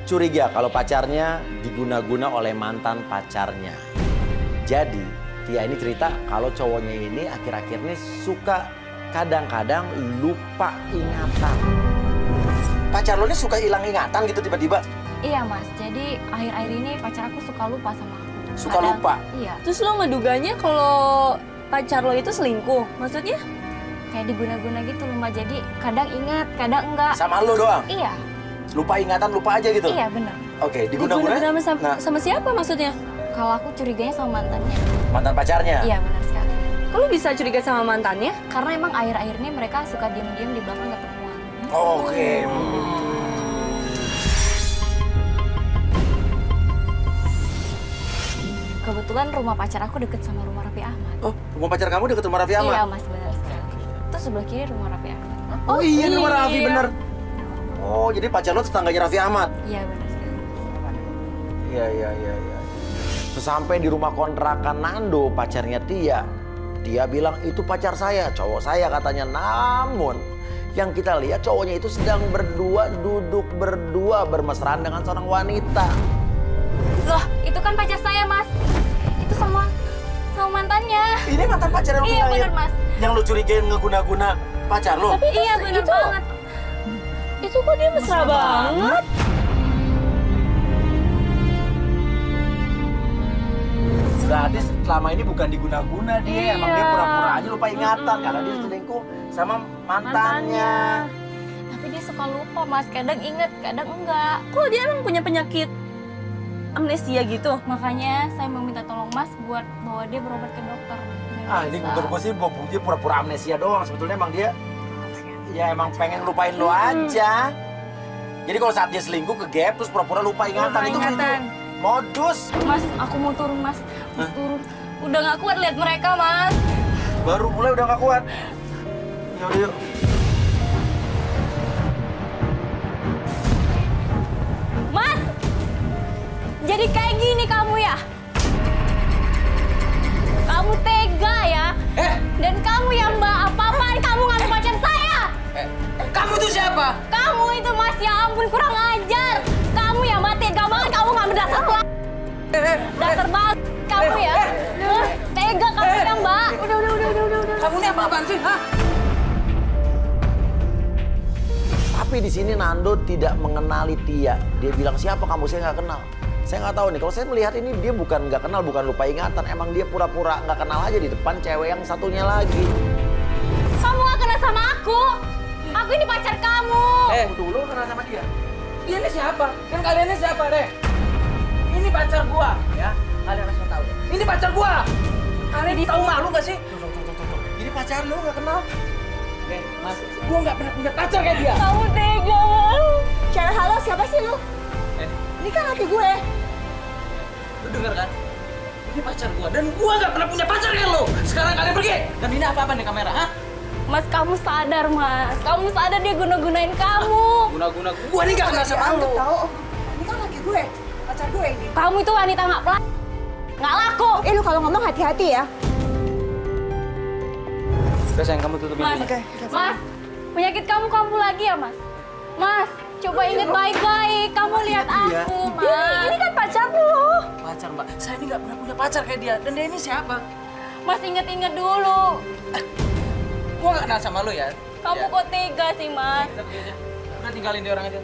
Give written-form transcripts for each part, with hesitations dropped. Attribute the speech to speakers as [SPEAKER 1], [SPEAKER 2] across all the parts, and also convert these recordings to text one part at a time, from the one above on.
[SPEAKER 1] curiga kalau pacarnya diguna-guna oleh mantan pacarnya. Jadi Tia ini cerita kalau cowoknya ini akhir-akhir ini suka kadang-kadang lupa ingatan. Pacar lo ini suka hilang ingatan gitu tiba-tiba?
[SPEAKER 2] Iya mas, jadi akhir-akhir ini pacar aku suka lupa sama aku.
[SPEAKER 1] Suka lupa?
[SPEAKER 2] Iya.
[SPEAKER 3] Terus lo ngeduganya kalau pacar lo itu selingkuh? Maksudnya?
[SPEAKER 2] Kayak diguna-guna gitu loh mbak, jadi kadang ingat, kadang enggak.
[SPEAKER 1] Sama lo doang?
[SPEAKER 2] Iya.
[SPEAKER 1] Lupa ingatan, lupa aja gitu?
[SPEAKER 2] Iya benar.
[SPEAKER 1] Oke, diguna-guna?
[SPEAKER 3] Sama siapa maksudnya?
[SPEAKER 2] Kalau aku curiganya sama mantannya.
[SPEAKER 1] Mantan pacarnya?
[SPEAKER 2] Iya benar sekali.
[SPEAKER 3] Kok lo bisa curiga sama mantannya?
[SPEAKER 2] Karena emang akhir-akhir ini mereka suka diem-diem di belakang ketemuan.
[SPEAKER 1] Oke.
[SPEAKER 2] Kebetulan rumah pacar aku deket sama rumah Raffi Ahmad.
[SPEAKER 1] Oh, rumah pacar kamu deket rumah Raffi Ahmad?
[SPEAKER 2] Iya mas, benar sekali. Terus sebelah kiri rumah Raffi Ahmad.
[SPEAKER 1] Oh iya, rumah Raffi bener. Oh, jadi pacar lo tetangganya Raffi Ahmad?
[SPEAKER 2] Iya benar sekali.
[SPEAKER 1] Iya. Sesampai di rumah kontrakan Nando, pacarnya Tia. Dia bilang itu pacar saya, cowok saya katanya. Namun yang kita lihat cowoknya itu sedang duduk berdua bermesraan dengan seorang wanita.
[SPEAKER 2] Loh, itu kan pacar saya mas. Itu sama mantannya.
[SPEAKER 1] Ini mantan pacar yang lo
[SPEAKER 2] Iya benar mas.
[SPEAKER 1] Yang lo curigain ngeguna-guna pacar lo?
[SPEAKER 3] Tapi
[SPEAKER 2] iya benar banget.
[SPEAKER 3] Itu kok dia mesra banget?
[SPEAKER 1] Berarti selama ini bukan diguna-guna dia,
[SPEAKER 3] Iya.
[SPEAKER 1] emang dia pura-pura aja lupa ingatan karena dia selingkuh sama mantannya.
[SPEAKER 2] Tapi dia suka lupa mas, kadang inget, kadang enggak.
[SPEAKER 3] Kok dia emang punya penyakit amnesia gitu?
[SPEAKER 2] Makanya saya mau minta tolong mas buat bawa dia berobat ke dokter.
[SPEAKER 1] Ini menurut gue sih dia pura-pura amnesia doang. Sebetulnya emang dia ya emang pengen lupain lo aja. Jadi kalau saat dia selingkuh ke gap terus pura-pura lupa ingatan, itu modus.
[SPEAKER 2] Mas, aku mau turun mas. Mas turun. Udah gak kuat lihat mereka mas.
[SPEAKER 1] Baru mulai udah gak kuat. Yaudah yuk.
[SPEAKER 2] Mas! Jadi kayak gini kamu ya? Kamu tega ya? Dan kamu ya mbak, apa-apaan kamu ngambil pacar saya?
[SPEAKER 4] Kamu tuh siapa?
[SPEAKER 2] Kamu itu mas, ya ampun kurang ajar. Kamu ya mbak, tega banget kamu ngambil dasar lah. Dasar banget kamu ya. Tega kamu ya mbak. Udah.
[SPEAKER 4] Kamu ini apa-apaan sih? Hah?
[SPEAKER 1] Tapi di sini Nando tidak mengenali Tia. Dia bilang siapa kamu, saya nggak kenal. Saya nggak tahu nih. Kalau saya melihat ini dia bukan nggak kenal, bukan lupa ingatan. Emang dia pura-pura nggak kenal aja di depan cewek yang satunya lagi.
[SPEAKER 2] Kamu gak kenal sama aku. Aku ini pacar kamu.
[SPEAKER 1] Dulu kenal sama dia.
[SPEAKER 4] Dia ini siapa? Kan kalian ini siapa, deh? Ini pacar gua, ya. Kalian harus tahu. Ini pacar gua. Kalian tahu malu gak sih?
[SPEAKER 1] Tuh. Ini pacar lu nggak kenal.
[SPEAKER 4] Mas, gua nggak pernah punya pacar kayak dia.
[SPEAKER 2] Kamu tega.
[SPEAKER 3] Cara halo, siapa sih lu? Ini kan laki gue.
[SPEAKER 4] Lu denger kan? Ini pacar gua dan gua nggak pernah punya pacar kayak lo. Sekarang kalian pergi. Dan ini apa-apa nih kamera, hah?
[SPEAKER 2] Mas, kamu sadar mas. Kamu sadar dia guna-gunain kamu.
[SPEAKER 4] Guna-guna gua nih nggak kenal sama lo.
[SPEAKER 3] Tahu? Ini kan laki gue. Pacar gue ini.
[SPEAKER 2] Kamu itu wanita nggak laku.
[SPEAKER 3] Lu kalau ngomong hati-hati ya.
[SPEAKER 4] Udah sayang, kamu tutupin.
[SPEAKER 2] Mas, mas, penyakit kamu kambuh lagi ya mas? Mas, coba inget baik-baik. Kamu lihat aku mas.
[SPEAKER 3] Ini kan pacar lu.
[SPEAKER 4] Pacar, Mbak. Saya ini nggak pernah punya pacar kayak dia. Dan dia ini siapa?
[SPEAKER 2] Mas inget-inget dulu.
[SPEAKER 4] Gua nggak kenal sama lo ya.
[SPEAKER 2] Kamu kok tega sih mas?
[SPEAKER 4] Kita pergi aja. Udah tinggalin dia orang aja.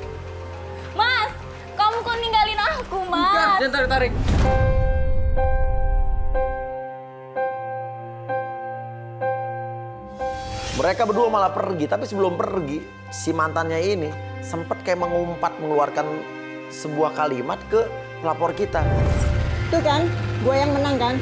[SPEAKER 2] Mas, kamu kok ninggalin aku
[SPEAKER 4] Udah,
[SPEAKER 2] mas?
[SPEAKER 4] jangan tarik-tarik.
[SPEAKER 1] Mereka berdua malah pergi, tapi sebelum pergi, si mantannya ini sempat kayak mengeluarkan sebuah kalimat ke pelapor kita.
[SPEAKER 3] Tuh kan, gue yang menang kan.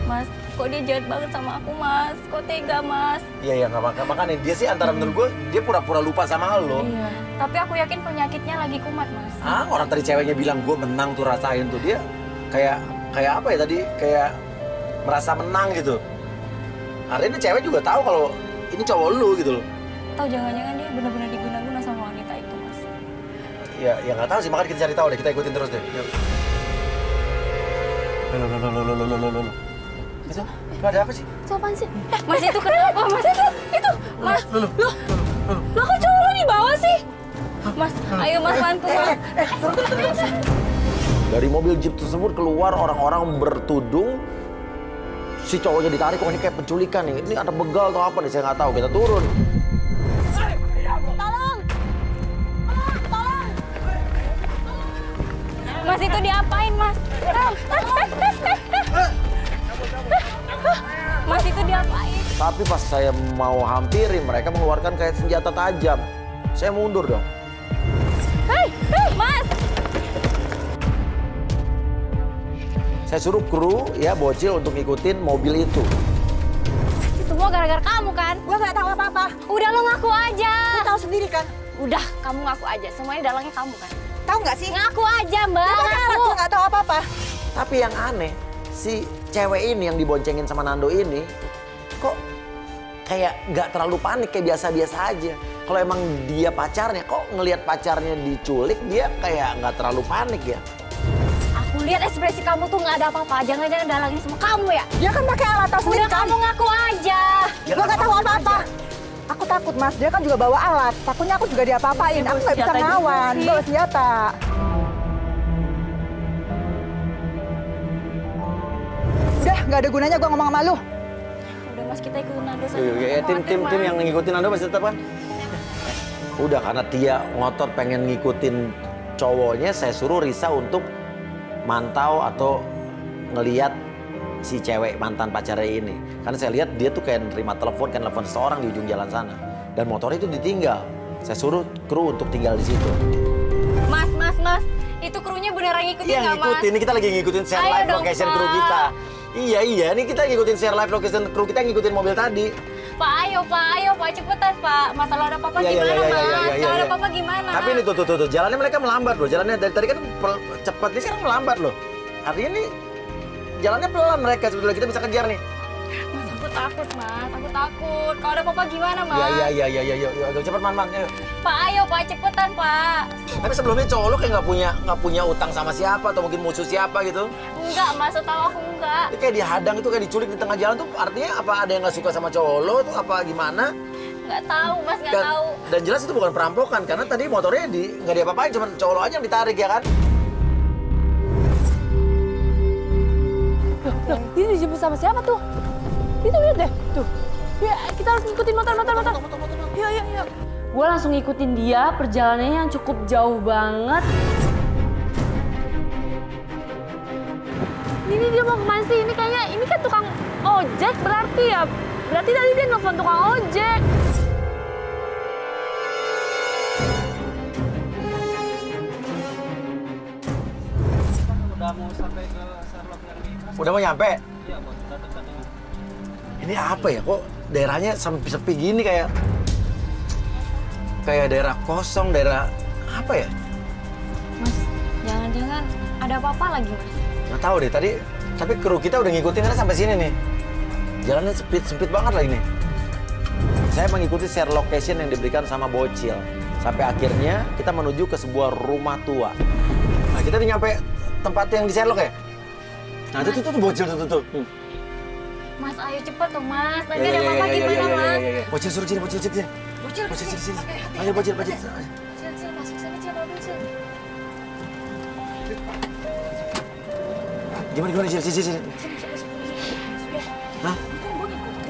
[SPEAKER 2] Mas, kok dia jahat banget sama aku mas? Kok tega mas?
[SPEAKER 1] Iya, makanya dia sih antara menurut gue, dia pura-pura lupa sama lo.
[SPEAKER 2] Iya, tapi aku yakin penyakitnya lagi kumat mas.
[SPEAKER 1] Orang tadi ceweknya bilang gue menang tuh, rasain tuh. Dia kayak apa ya tadi, kayak merasa menang gitu. Akhirnya cewek juga tahu kalau ini cowok lu gitu loh.
[SPEAKER 2] Tahu jangan-jangan dia benar-benar diguna-guna sama wanita itu mas.
[SPEAKER 1] Ya nggak tahu sih, makanya kita cari tahu deh, kita ikutin terus deh. Yuk. Loh. Itu, ada apa sih?
[SPEAKER 3] Itu apaan sih? Mas itu kenapa? Mas itu. Mas, loh kok cowok lo di bawah sih? Mas, ayo Mas bantu Mas.
[SPEAKER 1] Dari mobil jeep tersebut keluar orang-orang bertudung. Si cowoknya ditarik, kok ini kayak penculikan nih. Ini ada begal atau apa nih, saya nggak tahu. Kita turun.
[SPEAKER 2] Tolong! Tolong! Mas itu diapain, Mas? Mas itu diapain?
[SPEAKER 1] Tapi pas saya mau hampirin, mereka mengeluarkan kayak senjata tajam. Saya mundur dong.
[SPEAKER 2] Hei, Mas!
[SPEAKER 1] Saya suruh kru ya bocil untuk ngikutin mobil itu.
[SPEAKER 2] Semua gara-gara kamu kan?
[SPEAKER 5] Gua nggak tahu apa-apa.
[SPEAKER 2] Udah lo ngaku aja.
[SPEAKER 5] Lu tahu sendiri kan?
[SPEAKER 2] Udah, kamu ngaku aja. Semuanya dalangnya kamu kan?
[SPEAKER 5] Tahu nggak sih?
[SPEAKER 2] Ngaku aja, Mbak.
[SPEAKER 5] Lu pakai alat,
[SPEAKER 2] Ngaku.
[SPEAKER 5] gua nggak tahu apa-apa.
[SPEAKER 1] Tapi yang aneh, si cewek ini yang diboncengin sama Nando ini, kok kayak nggak terlalu panik, kayak biasa-biasa aja. Kalau emang dia pacarnya, kok ngelihat pacarnya diculik, dia kayak nggak terlalu panik ya.
[SPEAKER 2] Aku lihat ekspresi kamu tuh nggak ada apa-apa. Jangan-jangan dalangnya semua kamu ya?
[SPEAKER 5] Dia kan pakai alat, tahu sendiri
[SPEAKER 2] Udah
[SPEAKER 5] kan?
[SPEAKER 2] kamu ngaku aja.
[SPEAKER 5] Gua nggak tahu apa-apa. Aku takut, Mas. Dia kan juga bawa alat. Takutnya aku juga diapa-apain. Aku nggak bisa
[SPEAKER 3] senjata juga
[SPEAKER 5] ngelawan.
[SPEAKER 3] sih.
[SPEAKER 5] Bawa senjata. Udah, nggak ada gunanya gua ngomong sama lu.
[SPEAKER 2] Udah Mas, kita ikutin Nando saja.
[SPEAKER 1] Tim yang ngikutin Nando masih tetap kan? Udah, karena Tia ngotot pengen ngikutin cowoknya, saya suruh Risa untuk mantau atau ngeliat si cewek mantan pacarnya ini. Karena saya lihat dia tuh kayak nerima telepon, kan telepon seseorang di ujung jalan sana. Dan motornya itu ditinggal. Saya suruh kru untuk tinggal di situ.
[SPEAKER 2] Mas. Itu krunya beneran ngikutin
[SPEAKER 1] Iya
[SPEAKER 2] nggak, Mas?
[SPEAKER 1] ngikutin, ini kita lagi ngikutin share
[SPEAKER 2] Ayo
[SPEAKER 1] live
[SPEAKER 2] dong,
[SPEAKER 1] location
[SPEAKER 2] Pak.
[SPEAKER 1] kru kita. Iya, ini kita ngikutin share live location kru kita, ngikutin mobil tadi.
[SPEAKER 2] Pak, ayo Pak, cepetan Pak. Masalah ada apa-apa
[SPEAKER 1] Iya,
[SPEAKER 2] gimana,
[SPEAKER 1] iya,
[SPEAKER 2] Mas?
[SPEAKER 1] iya, iya,
[SPEAKER 2] Kalau
[SPEAKER 1] iya.
[SPEAKER 2] ada apa-apa gimana?
[SPEAKER 1] Tapi ini tuh, jalannya mereka melambat loh. Jalannya dari tadi kan cepat, ini sekarang melambat loh. Artinya ini jalannya pelan mereka, sebetulnya kita bisa kejar nih.
[SPEAKER 2] Mas, aku takut, Mas. Aku takut. Kalau ada apa-apa gimana, Mas?
[SPEAKER 1] Iya, yuk, cepet man, yuk.
[SPEAKER 2] Pak, ayo Pak, cepetan Pak.
[SPEAKER 1] Tapi sebelumnya cowok lo kayak nggak punya utang sama siapa atau mungkin musuh siapa gitu.
[SPEAKER 2] Enggak, Mas. Setahu aku enggak.
[SPEAKER 1] Ini kayak dihadang itu, kayak diculik di tengah jalan tuh, artinya apa ada yang nggak suka sama cowok lo tuh apa gimana?
[SPEAKER 2] Nggak tahu, Mas. Nggak tahu.
[SPEAKER 1] Dan jelas itu bukan perampokan karena tadi motornya nggak diapa-apain, cuma cowok lo aja yang ditarik ya kan?
[SPEAKER 3] Loh, dia dijemput sama siapa tuh? Itu lihat deh, tuh. Ya, kita harus ngikutin motor. Yuk. Gue langsung ngikutin dia, perjalanannya yang cukup jauh banget. Ini dia mau kemana sih? Ini kayaknya, ini kan tukang ojek berarti ya. Berarti tadi dia nelfon tukang ojek.
[SPEAKER 1] Udah mau nyampe? Iya, ini apa ya? Kok daerahnya sepi gini kayak daerah kosong, daerah apa ya?
[SPEAKER 2] Mas, jangan-jangan ada apa-apa lagi, Mas?
[SPEAKER 1] Nggak tahu deh, tapi kru kita udah ngikutin karena sampai sini nih. Jalannya sempit banget lah ini. Saya mengikuti share location yang diberikan sama bocil. Sampai akhirnya kita menuju ke sebuah rumah tua. Nah, kita udah nyampe tempat yang di Sherlock ya? Nah, itu tuh bocil tuh.
[SPEAKER 2] Mas, ayo cepet tuh, Mas. Nanti ada apa-apa gimana, Mas?
[SPEAKER 1] Bocil suruh sini, bocil sini.
[SPEAKER 2] Bocil,
[SPEAKER 1] sini.
[SPEAKER 2] Oke.
[SPEAKER 1] Ayo bocil.
[SPEAKER 2] Cil, masuk sana, Cil, Cil.
[SPEAKER 1] Gimana, Cil? Hah?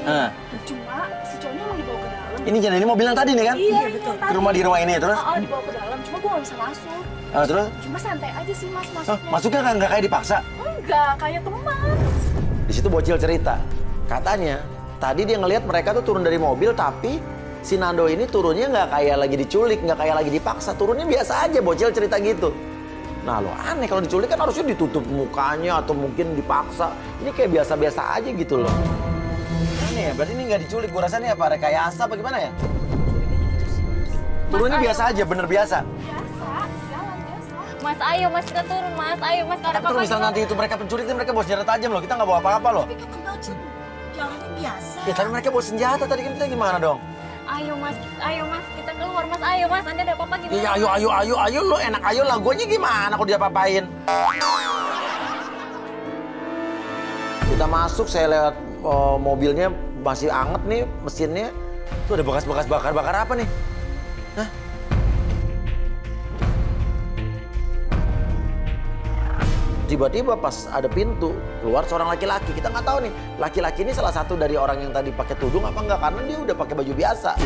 [SPEAKER 1] Ah.
[SPEAKER 3] Cuma si cowoknya mau dibawa ke dalam.
[SPEAKER 1] Ini mobil yang tadi nih kan?
[SPEAKER 3] Iya, betul.
[SPEAKER 1] Di rumah ini terus?
[SPEAKER 3] Dibawa ke dalam, cuma gue gak bisa masuk.
[SPEAKER 1] Terus?
[SPEAKER 3] Cuma santai aja sih, Mas,
[SPEAKER 1] Oh,
[SPEAKER 3] masuknya.
[SPEAKER 1] masuknya nggak kayak dipaksa?
[SPEAKER 3] Enggak, kayak teman.
[SPEAKER 1] Di situ bocil cerita, katanya tadi dia ngelihat mereka tuh turun dari mobil, tapi si Nando ini turunnya nggak kayak lagi diculik, nggak kayak lagi dipaksa, turunnya biasa aja. Bocil cerita gitu. Nah lo aneh, kalau diculik kan harusnya ditutup mukanya atau mungkin dipaksa. Ini kayak biasa-biasa aja gitu loh. Aneh ya, berarti ini nggak diculik. Gue rasa nih apa rekayasa apa gimana ya? Turunnya biasa aja, bener biasa.
[SPEAKER 2] Mas, ayo Mas, kita turun, Mas. Ayo Mas, kalau ada
[SPEAKER 1] Tapi kalau
[SPEAKER 2] apa-apa
[SPEAKER 1] misalnya nanti itu mereka penculik, mereka bawa senjata tajam loh. Kita nggak bawa apa-apa loh.
[SPEAKER 5] Jalannya biasa.
[SPEAKER 1] Ya tapi mereka bawa senjata tadi, kan kita gimana dong?
[SPEAKER 2] Ayo Mas, kita keluar Mas. Ayo Mas, nanti ada apa-apa gimana?
[SPEAKER 1] Iya, ayo lo enak ayo lah. Guanya gimana kalau dia apa-apain? Kita masuk, saya lihat mobilnya masih anget nih mesinnya. Tuh ada bekas-bekas bakar-bakar apa nih? Hah? Tiba-tiba pas ada pintu, keluar seorang laki-laki. Kita nggak tahu nih, laki-laki ini salah satu dari orang yang tadi pakai tudung apa enggak, karena dia udah pakai baju biasa.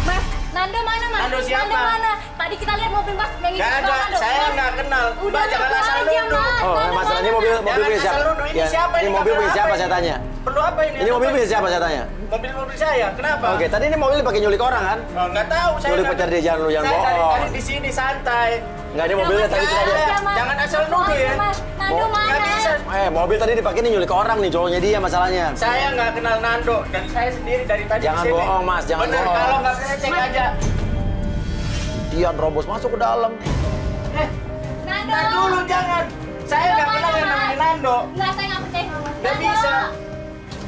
[SPEAKER 2] Mas, Nando mana Mas?
[SPEAKER 4] Nando siapa?
[SPEAKER 2] Nando mana? Tadi kita lihat mobil Mas yang itu.
[SPEAKER 4] Gak ada, saya nggak kenal.
[SPEAKER 2] Udah
[SPEAKER 4] Mbak jangan asal
[SPEAKER 2] aja
[SPEAKER 4] nuduh.
[SPEAKER 2] Mas.
[SPEAKER 1] Oh,
[SPEAKER 2] Nando
[SPEAKER 1] masalah ini
[SPEAKER 2] mana?
[SPEAKER 1] mobil
[SPEAKER 4] Jangan
[SPEAKER 1] punya siapa?
[SPEAKER 4] asal nuduh. Ini siapa
[SPEAKER 1] Ini
[SPEAKER 4] ini?
[SPEAKER 1] mobil punya
[SPEAKER 4] Apa
[SPEAKER 1] siapa
[SPEAKER 4] ini?
[SPEAKER 1] saya tanya?
[SPEAKER 4] Perlu apa ini?
[SPEAKER 1] Ini mobil punya siapa saya tanya?
[SPEAKER 4] Mobil saya. Kenapa?
[SPEAKER 1] Oke, tadi ini mobil pakai nyulik orang kan?
[SPEAKER 4] Oh, nggak tahu. Saya
[SPEAKER 1] Nyulik
[SPEAKER 4] nggak-
[SPEAKER 1] pacar dia, jangan
[SPEAKER 4] Saya
[SPEAKER 1] bohong.
[SPEAKER 4] tadi di sini santai.
[SPEAKER 1] Nggak, ini mobilnya tadi
[SPEAKER 2] Nggak
[SPEAKER 1] kita
[SPEAKER 2] ada,
[SPEAKER 1] lihat.
[SPEAKER 2] Mas.
[SPEAKER 4] Jangan asal nuduh ya.
[SPEAKER 2] Mas, Nando
[SPEAKER 4] Nggak
[SPEAKER 2] mana?
[SPEAKER 4] bisa.
[SPEAKER 1] Mobil tadi dipakai nih nyulik orang nih, cowoknya dia masalahnya.
[SPEAKER 4] Saya nggak kenal Nando dan saya sendiri dari tadi
[SPEAKER 1] Jangan
[SPEAKER 4] di sini.
[SPEAKER 1] bohong, Mas, jangan
[SPEAKER 4] Bener,
[SPEAKER 1] bohong.
[SPEAKER 4] kalau nggak percaya cek aja.
[SPEAKER 1] Dia nerobos masuk ke dalam.
[SPEAKER 2] Nando.
[SPEAKER 4] Ntar dulu jangan. Saya nggak
[SPEAKER 2] Nando
[SPEAKER 4] kenal
[SPEAKER 2] mana,
[SPEAKER 4] yang namanya
[SPEAKER 2] Mas?
[SPEAKER 4] Nando.
[SPEAKER 2] Nggak, saya nggak percaya sama Mas.
[SPEAKER 4] Nggak
[SPEAKER 2] Nando.
[SPEAKER 4] bisa.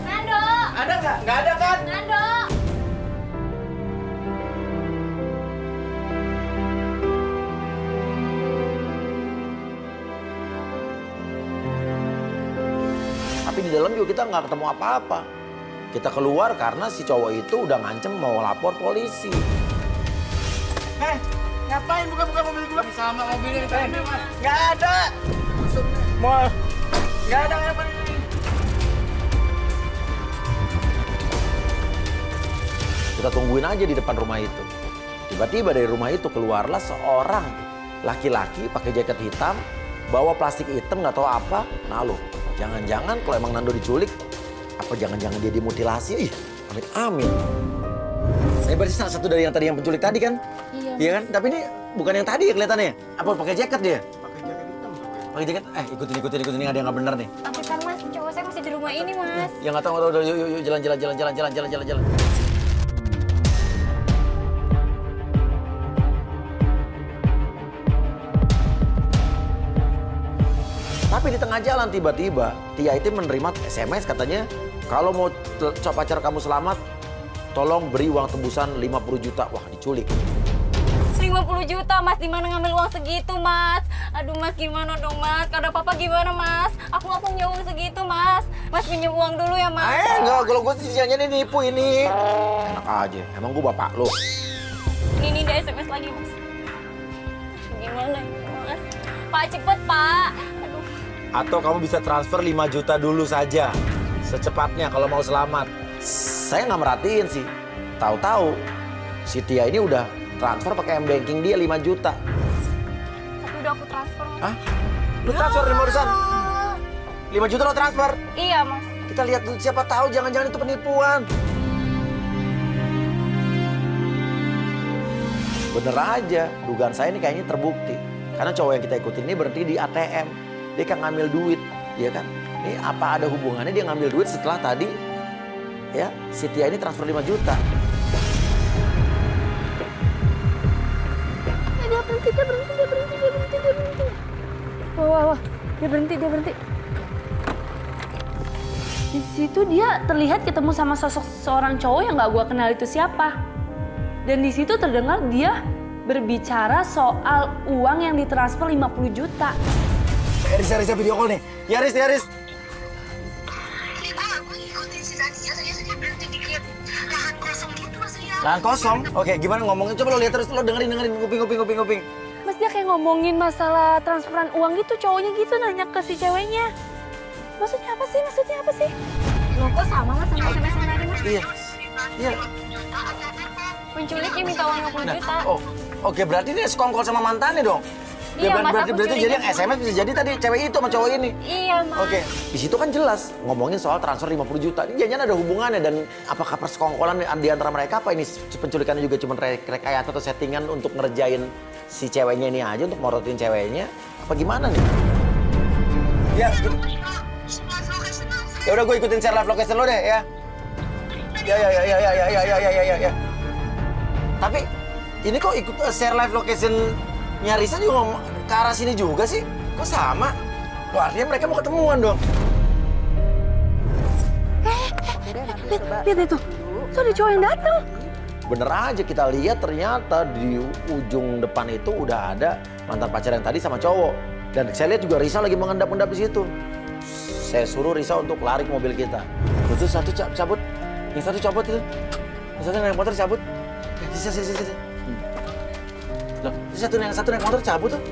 [SPEAKER 2] Nando.
[SPEAKER 4] Ada nggak? Nggak ada kan?
[SPEAKER 2] Nando.
[SPEAKER 1] Tapi di dalam juga kita nggak ketemu apa-apa. Kita keluar karena si cowok itu udah ngancem mau lapor polisi.
[SPEAKER 4] Ngapain buka-buka mobil gua? Sama mobilnya tadi, Mas. Nggak ada. Mau. Nggak ada ngapain ini.
[SPEAKER 1] Kita tungguin aja di depan rumah itu. Tiba-tiba dari rumah itu keluarlah seorang laki-laki pakai jaket hitam, bawa plastik hitam nggak tahu apa. Nah lo, jangan-jangan kalau emang Nando diculik, apa jangan-jangan dia dimutilasi? Ih, amit-amit. Saya berarti salah satu dari yang tadi yang penculik tadi kan?
[SPEAKER 2] Iya.
[SPEAKER 1] Iya kan? Tapi ini bukan yang tadi ya kelihatannya. Apa pakai jaket dia? Pakai jaket hitam. Pakai jaket? Ikutin ini ada yang nggak bener nih.
[SPEAKER 2] Tapi kan Mas, cowok saya masih di rumah ini Mas.
[SPEAKER 1] Ya nggak tahu, yuk jalan. Tapi di tengah jalan tiba-tiba Tia itu menerima SMS katanya kalau mau pacar kamu selamat, tolong beri uang tebusan 50 juta. Wah, diculik.
[SPEAKER 2] 50 juta Mas, di mana ngambil uang segitu Mas? Aduh Mas, gimana dong Mas? Kalau ada apa-apa gimana Mas? Aku nggak punya uang segitu Mas. Mas pinjam uang dulu ya Mas.
[SPEAKER 1] Enggak, kalau gue sih jangan nipu ini. Enak aja, emang gue bapak lo.
[SPEAKER 2] Ini ada SMS lagi Mas. Gimana ini Mas? Pak cepet Pak. Aduh.
[SPEAKER 1] Atau kamu bisa transfer 5 juta dulu saja. Secepatnya kalau mau selamat. Saya nggak merhatiin sih. Tahu-tahu si Tia ini udah transfer pakai M-Banking dia 5 juta.
[SPEAKER 2] Tapi udah aku transfer Mas.
[SPEAKER 1] Hah? Lu transfer 5 juta lo transfer?
[SPEAKER 2] Iya Mas.
[SPEAKER 1] Kita lihat dulu, siapa tahu jangan-jangan itu penipuan. Bener aja, dugaan saya ini kayaknya terbukti. Karena cowok yang kita ikutin ini berhenti di ATM. Dia kan ngambil duit, ya kan? Ini apa ada hubungannya dia ngambil duit setelah tadi ya si Tia ini transfer 5 juta.
[SPEAKER 3] Dia berhenti. Wah, dia berhenti. Di situ dia terlihat ketemu sama sosok seorang cowok yang nggak gua kenal itu siapa. Dan di situ terdengar dia berbicara soal uang yang ditransfer 50 juta.
[SPEAKER 1] Riza video call nih. Ya Riz.
[SPEAKER 6] Ini gue ngikutin si Tania, ternyata dia berhenti dikit. Lahan kosong gitu maksudnya.
[SPEAKER 1] Lahan kosong? Oke, gimana ngomongnya? Coba lo lihat terus, lo dengerin. Kuping.
[SPEAKER 3] Mas dia kayak ngomongin masalah transferan uang gitu, cowoknya gitu nanya ke si ceweknya. Maksudnya apa sih?
[SPEAKER 2] Loh kok sama Mas sama SMS yang tadi Mas?
[SPEAKER 1] Iya.
[SPEAKER 2] Penculiknya minta uang 50 juta.
[SPEAKER 1] Oke, berarti dia sekongkol sama mantannya dong?
[SPEAKER 2] Iya, Mas,
[SPEAKER 1] berarti
[SPEAKER 2] aku
[SPEAKER 1] jadi yang
[SPEAKER 2] curiga.
[SPEAKER 1] SMS bisa jadi tadi cewek itu sama cowok ini.
[SPEAKER 2] Iya Mas.
[SPEAKER 1] Oke, di situ kan jelas ngomongin soal transfer 50 juta. Ini jangan ada hubungannya dan apakah persekongkolan di antara mereka apa ini penculikannya juga cuma rekayasa atau settingan untuk ngerjain si ceweknya ini aja untuk morotin ceweknya? Apa gimana nih? Ya udah gue ikutin share live location lo deh ya. Ya. Tapi ini kok ikut share live location-nya Risa juga ngomong ke arah sini juga sih? Kok sama? Loh, artinya mereka mau ketemuan dong.
[SPEAKER 3] Lihat itu. Tuh ada cowok yang datang.
[SPEAKER 1] Bener aja kita lihat ternyata di ujung depan itu udah ada mantan pacar yang tadi sama cowok. Dan saya lihat juga Risa lagi mengendap-endap di situ. Saya suruh Risa untuk lari ke mobil kita. Itu satu cabut. Yang satu cabut itu. Yang satu naik motor cabut. Sini. Loh, yang satu naik motor cabut tuh.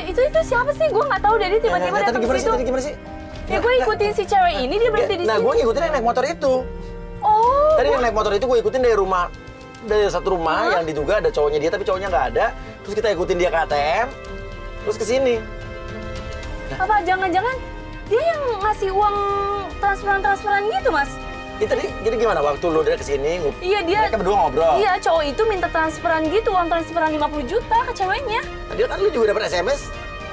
[SPEAKER 3] Itu siapa sih? Gue nggak tahu dari tiba-tiba datang ke situ.
[SPEAKER 1] Tadi gimana sih?
[SPEAKER 3] Ya gue ikutin si cewek ini, dia berhenti di sini.
[SPEAKER 1] Nah, gue ngikutin yang naik motor itu.
[SPEAKER 3] Oh.
[SPEAKER 1] Tadi yang naik motor itu gue ikutin dari satu rumah yang diduga ada cowoknya dia, tapi cowoknya nggak ada. Terus kita ikutin dia ke ATM, terus ke sini.
[SPEAKER 3] Apa jangan-jangan dia yang ngasih uang transferan gitu, Mas?
[SPEAKER 1] Jadi gimana waktu lo dari kesini?
[SPEAKER 3] Iya,
[SPEAKER 1] mereka berdua ngobrol.
[SPEAKER 3] Iya, cowok itu minta transferan gitu, uang transferan 50 juta ke ceweknya.
[SPEAKER 1] Tadi kan lu juga dapat SMS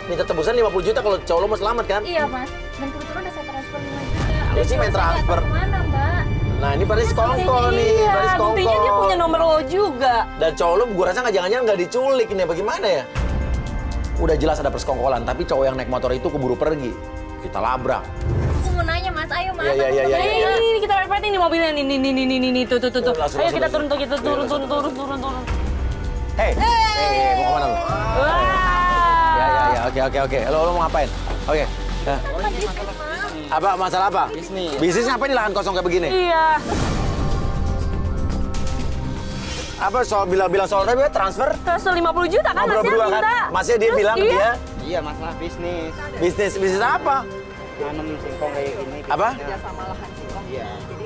[SPEAKER 1] minta tebusan 50 juta kalau cowok lo mau selamat kan?
[SPEAKER 2] Iya, Mas. Dan kebetulan udah saya transfer 5 juta.
[SPEAKER 1] Lu sih main transfer.
[SPEAKER 2] Kemana, Mbak?
[SPEAKER 1] Nah, ini Baris Kongko nih,
[SPEAKER 3] Iya,
[SPEAKER 1] Baris Kongko.
[SPEAKER 3] buktinya dia punya nomor lo juga.
[SPEAKER 1] Dan cowok lo gue rasa jangan-jangan nggak diculik ini, bagaimana ya? Udah jelas ada persekongkolan, tapi cowok yang naik motor itu keburu pergi. Kita labrak.
[SPEAKER 2] Aku mau nanya, Mas. Ayo, Mas.
[SPEAKER 1] Iya.
[SPEAKER 3] Ini kita lihat ini mobilnya ini tuh.
[SPEAKER 1] Langsung,
[SPEAKER 3] Ayo kita
[SPEAKER 1] langsung.
[SPEAKER 3] turun.
[SPEAKER 1] Hei, mau kemana lo?
[SPEAKER 3] Wah.
[SPEAKER 1] Ya, oke. Lo mau ngapain? Oke. Nah. Apa masalah apa? Bisnis ngapain di lahan kosong kayak begini?
[SPEAKER 3] Iya.
[SPEAKER 1] Apa soal bilang soal tadi transfer?
[SPEAKER 3] Transfer 50 juta kan
[SPEAKER 1] Ngobrol
[SPEAKER 3] Masnya
[SPEAKER 1] berdua
[SPEAKER 3] minta.
[SPEAKER 1] kan? Masnya dia
[SPEAKER 3] Terus
[SPEAKER 1] bilang ke dia.
[SPEAKER 7] Iya, masalah bisnis.
[SPEAKER 1] Bisnis apa?
[SPEAKER 7] Nanam singkong kayak gini.
[SPEAKER 1] Apa?
[SPEAKER 5] Sama lahan singkong.
[SPEAKER 7] Iya.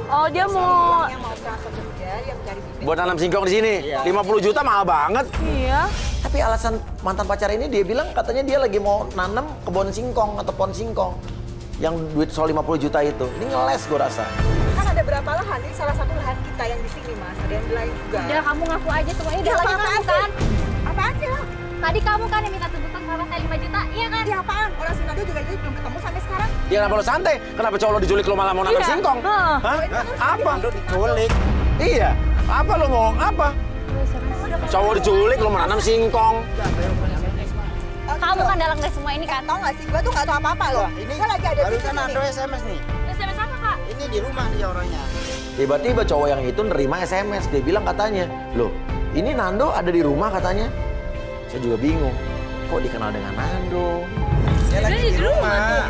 [SPEAKER 3] Oh, dia mau
[SPEAKER 5] Yang mau transfer ke dia, yang cari bibit.
[SPEAKER 1] Buat nanam singkong di sini. 50 juta mahal banget.
[SPEAKER 3] Iya.
[SPEAKER 1] Tapi alasan mantan pacar ini dia bilang katanya dia lagi mau nanam kebun singkong atau pohon singkong. Yang duit soal 50 juta itu. Ini ngeles gue rasa.
[SPEAKER 5] Kan ada berapa lahan? Ini salah satu lahan kita yang di sini, Mas. Ada yang di lain juga.
[SPEAKER 2] Udah, kamu ngaku aja semuanya. Udah,
[SPEAKER 5] Ya,
[SPEAKER 2] lagi
[SPEAKER 5] apaan
[SPEAKER 2] kamu
[SPEAKER 5] sih?
[SPEAKER 2] kan?
[SPEAKER 5] Apaan sih lo?
[SPEAKER 2] Tadi kamu kan yang minta tebusan sama saya 5 juta, iya kan?
[SPEAKER 5] Iya apaan? Orang Sinado juga jadi belum ketemu sampai sekarang.
[SPEAKER 1] Ya kenapa lo santai? Kenapa cowok lo diculik lo malah mau nanam
[SPEAKER 3] Iya.
[SPEAKER 1] singkong?
[SPEAKER 3] Heeh.
[SPEAKER 1] Hah? Apa?
[SPEAKER 7] Lo diculik.
[SPEAKER 1] Iya. Apa lo mau? Apa? Cowok diculik lo mau nanam singkong.
[SPEAKER 2] Kamu kan dalang dari semua ini kan?
[SPEAKER 5] Tahu nggak sih? Gua tuh nggak tahu apa-apa loh.
[SPEAKER 7] Ini
[SPEAKER 5] Gua lagi ada
[SPEAKER 7] barusan
[SPEAKER 5] bisnis
[SPEAKER 7] Ando
[SPEAKER 5] ini.
[SPEAKER 7] SMS nih.
[SPEAKER 2] SMS apa, Kak?
[SPEAKER 7] Ini di rumah dia orangnya.
[SPEAKER 1] Tiba-tiba cowok yang itu nerima SMS. Dia bilang katanya, loh ini Nando ada di rumah katanya. Saya juga bingung. Kok dikenal dengan Nando?
[SPEAKER 7] Dia lagi di rumah.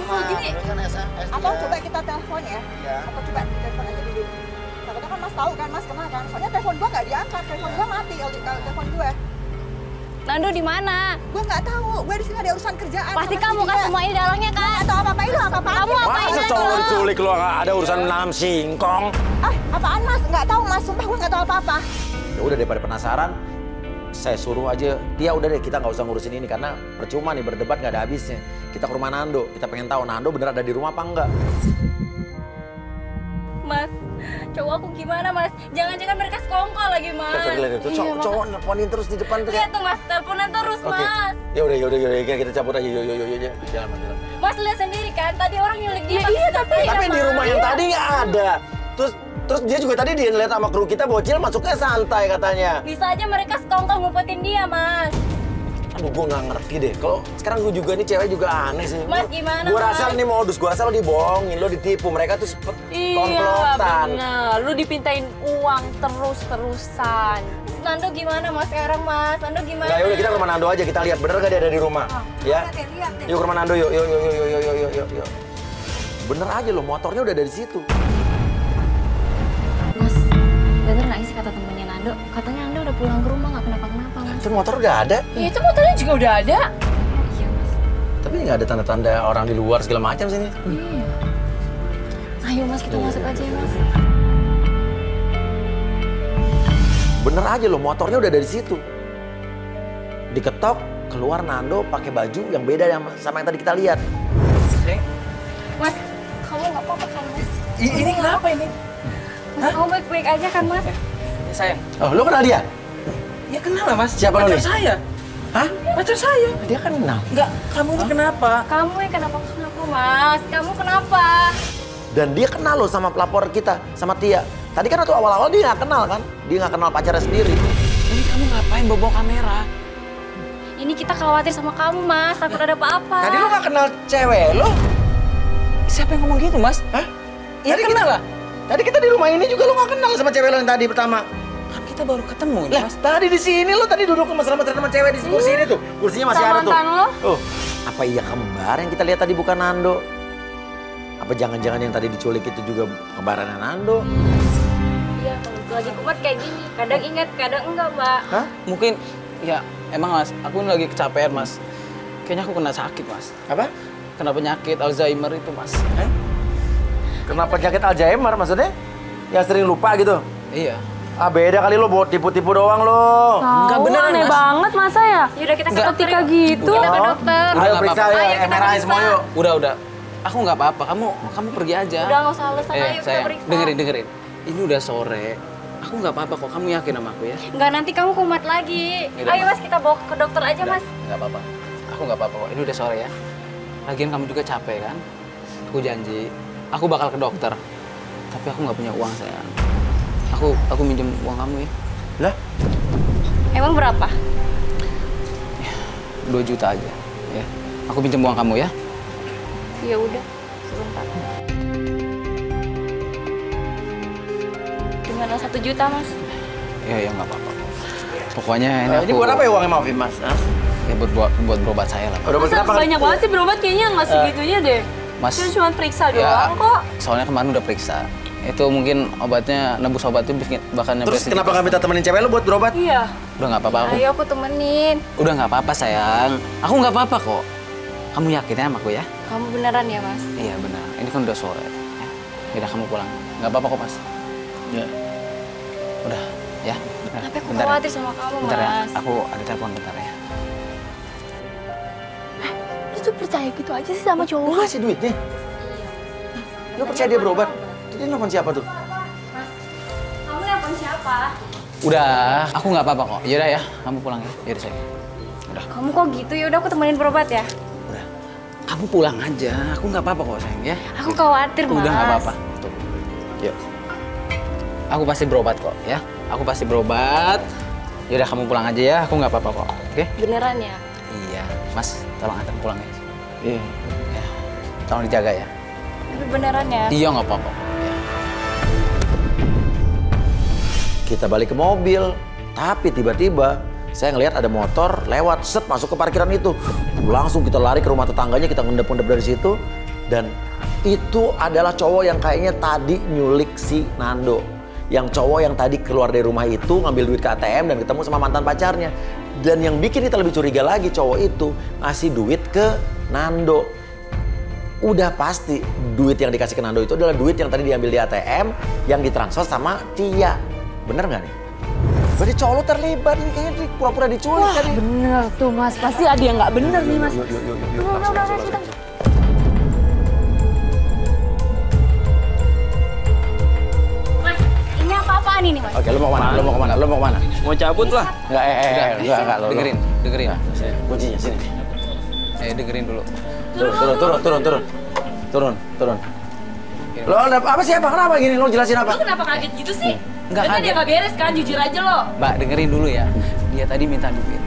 [SPEAKER 3] gini.
[SPEAKER 7] Barusan SMS
[SPEAKER 5] Atau
[SPEAKER 7] dia.
[SPEAKER 5] coba kita telepon ya?
[SPEAKER 7] Ya.
[SPEAKER 5] Atau coba telepon aja dulu. Takutnya kan Mas tahu kan, Mas kenal kan? Soalnya telepon gua nggak diangkat, telepon gua mati kalau telepon gua.
[SPEAKER 2] Nando di mana?
[SPEAKER 5] Gua nggak tahu, gua di sini ada urusan kerjaan.
[SPEAKER 2] Pasti
[SPEAKER 5] sama
[SPEAKER 2] kamu
[SPEAKER 5] si
[SPEAKER 2] kan
[SPEAKER 5] dia.
[SPEAKER 2] semua ini dalangnya kan?
[SPEAKER 5] Atau apa-apa itu apa-apaan?
[SPEAKER 2] Kamu ngapain
[SPEAKER 1] Masa
[SPEAKER 2] Nando?
[SPEAKER 1] cowok lo diculik lo ada urusan nanam singkong?
[SPEAKER 5] Ah, apaan Mas? Nggak tahu Mas, sumpah gua nggak tahu apa-apa.
[SPEAKER 1] Ya udah daripada penasaran, saya suruh aja, Tia udah deh kita nggak usah ngurusin ini karena percuma nih berdebat nggak ada habisnya. Kita ke rumah Nando, kita pengen tahu Nando bener ada di rumah apa enggak.
[SPEAKER 2] Mas, cowok aku gimana Mas? Jangan-jangan mereka sekongkol lagi Mas.
[SPEAKER 1] Coba lihat itu, cowok nelponin terus di depan tuh.
[SPEAKER 2] Lihat tuh Mas, teleponan terus
[SPEAKER 1] Oke.
[SPEAKER 2] Mas.
[SPEAKER 1] Ya udah, kita cabut aja. Yuk. Jalan, Mas.
[SPEAKER 2] Mas lihat sendiri kan, tadi orang nyulik dia.
[SPEAKER 3] iya,
[SPEAKER 1] Tapi di rumah yang tadi nggak ada. Terus dia juga tadi dia lihat sama kru kita bocil masuknya santai katanya.
[SPEAKER 2] Bisa aja mereka sekongkol ngumpetin dia Mas.
[SPEAKER 1] Aduh, gue nggak ngerti deh. Kalau sekarang gue juga nih cewek juga aneh sih.
[SPEAKER 2] Mas, gimana,
[SPEAKER 1] Gue rasa
[SPEAKER 2] Mas?
[SPEAKER 1] ini modus, gue rasa lo dibohongin, lo ditipu. Mereka tuh
[SPEAKER 3] Iya,
[SPEAKER 1] komplotan.
[SPEAKER 3] bener. Lu dipintain uang terus-terusan.
[SPEAKER 2] Nando gimana Mas sekarang Mas? Nando gimana?
[SPEAKER 1] Nah, yaudah kita ke rumah Nando aja, kita lihat bener gak dia ada di rumah. Ya.
[SPEAKER 5] Lihat deh.
[SPEAKER 1] Yuk ke rumah Nando, yuk. Bener aja loh, motornya udah dari situ.
[SPEAKER 2] Mas, bener nggak sih kata temennya Nando? Katanya Nando udah pulang ke rumah nggak kenapa-kenapa Mas.
[SPEAKER 1] Itu motor udah ada,
[SPEAKER 3] Ya, itu motornya juga udah ada.
[SPEAKER 2] Iya Mas.
[SPEAKER 1] tapi nggak ada tanda-tanda orang di luar segala macam sini.
[SPEAKER 2] Iya. Ayo Mas kita masuk aja ya Mas.
[SPEAKER 1] Bener aja loh, motornya udah dari situ. Diketok, keluar Nando pakai baju yang beda sama yang tadi kita lihat.
[SPEAKER 2] Mas, kamu nggak apa-apa kan Mas?
[SPEAKER 4] Ini kenapa ini?
[SPEAKER 2] Mas, kamu baik-baik aja kan Mas?
[SPEAKER 4] Ya, sayang.
[SPEAKER 1] Oh, lo kenal dia?
[SPEAKER 4] Ya kenal lah Mas.
[SPEAKER 1] Siapa lo
[SPEAKER 4] Pacar
[SPEAKER 1] nih?
[SPEAKER 4] saya.
[SPEAKER 1] Hah?
[SPEAKER 4] Pacar saya.
[SPEAKER 1] Dia kan kenal.
[SPEAKER 4] Enggak, kamu ini kenapa?
[SPEAKER 2] Kamu yang kenapa Mas? Kamu kenapa?
[SPEAKER 1] Dan dia kenal loh sama pelapor kita, sama Tia. Tadi kan waktu awal-awal dia nggak kenal kan? Dia nggak kenal pacarnya sendiri.
[SPEAKER 4] Ini kamu ngapain bawa kamera?
[SPEAKER 2] Ini kita khawatir sama kamu Mas, takut ada apa-apa.
[SPEAKER 1] Tadi lo nggak kenal cewek lo?
[SPEAKER 4] Siapa yang ngomong gitu Mas?
[SPEAKER 1] Hah?
[SPEAKER 4] Ya
[SPEAKER 1] Tadi
[SPEAKER 4] kenal lah.
[SPEAKER 1] Tadi kita di rumah ini juga lo nggak kenal sama cewek lo yang tadi pertama.
[SPEAKER 4] Kan kita baru ketemu ini
[SPEAKER 1] Lah,
[SPEAKER 4] Mas.
[SPEAKER 1] tadi di sini lo tadi duduk mesra-mesra sama cewek di kursi ini tuh. Kursinya masih
[SPEAKER 3] Sama
[SPEAKER 1] ada tuh.
[SPEAKER 3] mantan lo?
[SPEAKER 1] Oh, apa iya kembar yang kita lihat tadi bukan Nando? Apa jangan-jangan yang tadi diculik itu juga kembarannya Nando?
[SPEAKER 2] Iya, kalau lagi kumat kayak gini. Kadang ingat, kadang enggak, Mbak.
[SPEAKER 1] Hah?
[SPEAKER 4] Mungkin, ya emang Mas, aku ini lagi kecapean Mas. Kayaknya aku kena sakit Mas.
[SPEAKER 1] Apa?
[SPEAKER 4] Kena penyakit Alzheimer itu Mas.
[SPEAKER 1] Kenapa penyakit Alzheimer maksudnya? Yang sering lupa gitu?
[SPEAKER 4] Iya.
[SPEAKER 1] Ah beda kali lo buat tipu-tipu doang lo.
[SPEAKER 4] Enggak
[SPEAKER 3] Tahu,
[SPEAKER 4] beneran,
[SPEAKER 3] aneh
[SPEAKER 4] Mas.
[SPEAKER 3] banget masa ya?
[SPEAKER 2] Yaudah kita ke dokter
[SPEAKER 3] Ketika
[SPEAKER 2] yuk.
[SPEAKER 3] gitu.
[SPEAKER 2] Kita ke dokter.
[SPEAKER 1] Ayo
[SPEAKER 4] nggak
[SPEAKER 1] periksa
[SPEAKER 4] apa-apa.
[SPEAKER 1] ya,
[SPEAKER 2] Ayo, kita
[SPEAKER 1] MRI
[SPEAKER 2] periksa.
[SPEAKER 1] semua yuk.
[SPEAKER 4] Udah. Aku nggak apa-apa. Kamu pergi aja.
[SPEAKER 2] Udah nggak usah alasan, ayo kita
[SPEAKER 4] sayang,
[SPEAKER 2] periksa.
[SPEAKER 4] dengerin. Ini udah sore. Aku nggak apa-apa kok. Kamu yakin sama aku ya?
[SPEAKER 2] Enggak, nanti kamu kumat lagi.
[SPEAKER 4] Yaudah,
[SPEAKER 2] Ayo Mas, kita bawa ke dokter aja Mas.
[SPEAKER 4] Nggak apa-apa. Aku nggak apa-apa kok. Ini udah sore ya. Lagian kamu juga capek kan? Aku janji. Aku bakal ke dokter. Tapi aku nggak punya uang sayang. Aku minjem uang kamu ya.
[SPEAKER 1] Lah?
[SPEAKER 2] Emang berapa?
[SPEAKER 4] 2 juta aja. Ya. Aku pinjam uang kamu ya.
[SPEAKER 2] Ya udah, sebentar. Gimana 1 juta Mas?
[SPEAKER 4] Ya nggak apa-apa. Pokoknya
[SPEAKER 1] Ini buat apa ya uangnya maaf Mas? Hah?
[SPEAKER 4] Ya buat berobat saya lah.
[SPEAKER 1] Udah
[SPEAKER 3] Masa banyak banget sih berobat kayaknya nggak segitunya deh.
[SPEAKER 4] Mas,
[SPEAKER 3] Kan cuma periksa
[SPEAKER 4] ya,
[SPEAKER 3] doang kok.
[SPEAKER 4] soalnya kemarin udah periksa. Itu mungkin obatnya, nebus obat itu bahkan nyampe
[SPEAKER 1] Terus kenapa nggak minta temenin cewek lo buat berobat?
[SPEAKER 3] Iya.
[SPEAKER 4] Udah nggak apa-apa aku.
[SPEAKER 2] Ayo aku temenin.
[SPEAKER 4] Udah nggak apa-apa sayang. Aku nggak apa-apa kok. Kamu yakin ya sama aku ya?
[SPEAKER 2] Kamu beneran ya Mas?
[SPEAKER 4] Iya benar. Ini kan udah sore. Udah kamu pulang. Nggak apa-apa kok Mas.
[SPEAKER 1] Ya.
[SPEAKER 4] Udah ya. Nah,
[SPEAKER 2] Tapi aku
[SPEAKER 4] bentar ya.
[SPEAKER 2] khawatir sama kamu
[SPEAKER 4] Bentar ya.
[SPEAKER 2] Mas.
[SPEAKER 4] Aku ada telepon bentar ya.
[SPEAKER 3] Lu tuh percaya gitu aja sih sama
[SPEAKER 1] Lo
[SPEAKER 3] cowok.
[SPEAKER 1] ngasih duitnya? Lo percaya dia berobat? Dia nelfon siapa tuh?
[SPEAKER 2] Mas, kamu nelpon siapa?
[SPEAKER 4] Udah. Aku nggak apa-apa kok. Yaudah ya. Kamu pulang ya. Yaudah sayang. Udah.
[SPEAKER 2] Kamu kok gitu? Ya udah aku temenin berobat ya.
[SPEAKER 4] Udah. Kamu pulang aja. Aku nggak apa-apa kok sayang ya.
[SPEAKER 2] Aku khawatir Mas.
[SPEAKER 4] Udah nggak apa-apa. Tuh. Yuk. Aku pasti berobat kok ya. Aku pasti berobat. Yaudah kamu pulang aja ya. Aku nggak apa-apa kok. Oke?
[SPEAKER 2] Beneran ya?
[SPEAKER 4] Iya. Mas, tolong antar pulang ya.
[SPEAKER 1] Iya.
[SPEAKER 4] Ya. Tolong dijaga ya.
[SPEAKER 2] Tapi beneran ya?
[SPEAKER 4] Iya nggak apa-apa. Ya.
[SPEAKER 1] Kita balik ke mobil, tapi tiba-tiba saya ngelihat ada motor lewat, set masuk ke parkiran itu. Langsung kita lari ke rumah tetangganya, kita ngendep-ngendep dari situ. Dan itu adalah cowok yang kayaknya tadi nyulik si Nando. Yang cowok yang tadi keluar dari rumah itu ngambil duit ke ATM dan ketemu sama mantan pacarnya. Dan yang bikin kita lebih curiga lagi, cowok itu ngasih duit ke Nando. Udah pasti duit yang dikasih ke Nando itu adalah duit yang tadi diambil di ATM yang ditransfer sama Tia. Bener nggak nih? Berarti cowok lu terlibat nih, kayaknya pura-pura diculik kan nih.
[SPEAKER 3] Bener tuh Mas, pasti ada yang nggak bener nih Mas.
[SPEAKER 1] Yuk.
[SPEAKER 3] Udah, kita.
[SPEAKER 2] Mas, ini apa-apaan ini Mas?
[SPEAKER 1] Oke, lu mau kemana? Lu mau kemana?
[SPEAKER 7] Mau cabut lah.
[SPEAKER 1] Enggak, enggak, lo.
[SPEAKER 4] Dengerin.
[SPEAKER 1] Kuncinya sini.
[SPEAKER 4] Dengerin dulu.
[SPEAKER 1] Turun. Lo apa siapa? Kenapa gini? Lo jelasin apa?
[SPEAKER 3] Lu kenapa kaget gitu sih?
[SPEAKER 4] Nggak
[SPEAKER 3] Kan
[SPEAKER 4] kaget.
[SPEAKER 3] dia nggak beres kan, jujur aja lo.
[SPEAKER 4] Mbak, dengerin dulu ya. Dia tadi minta duit.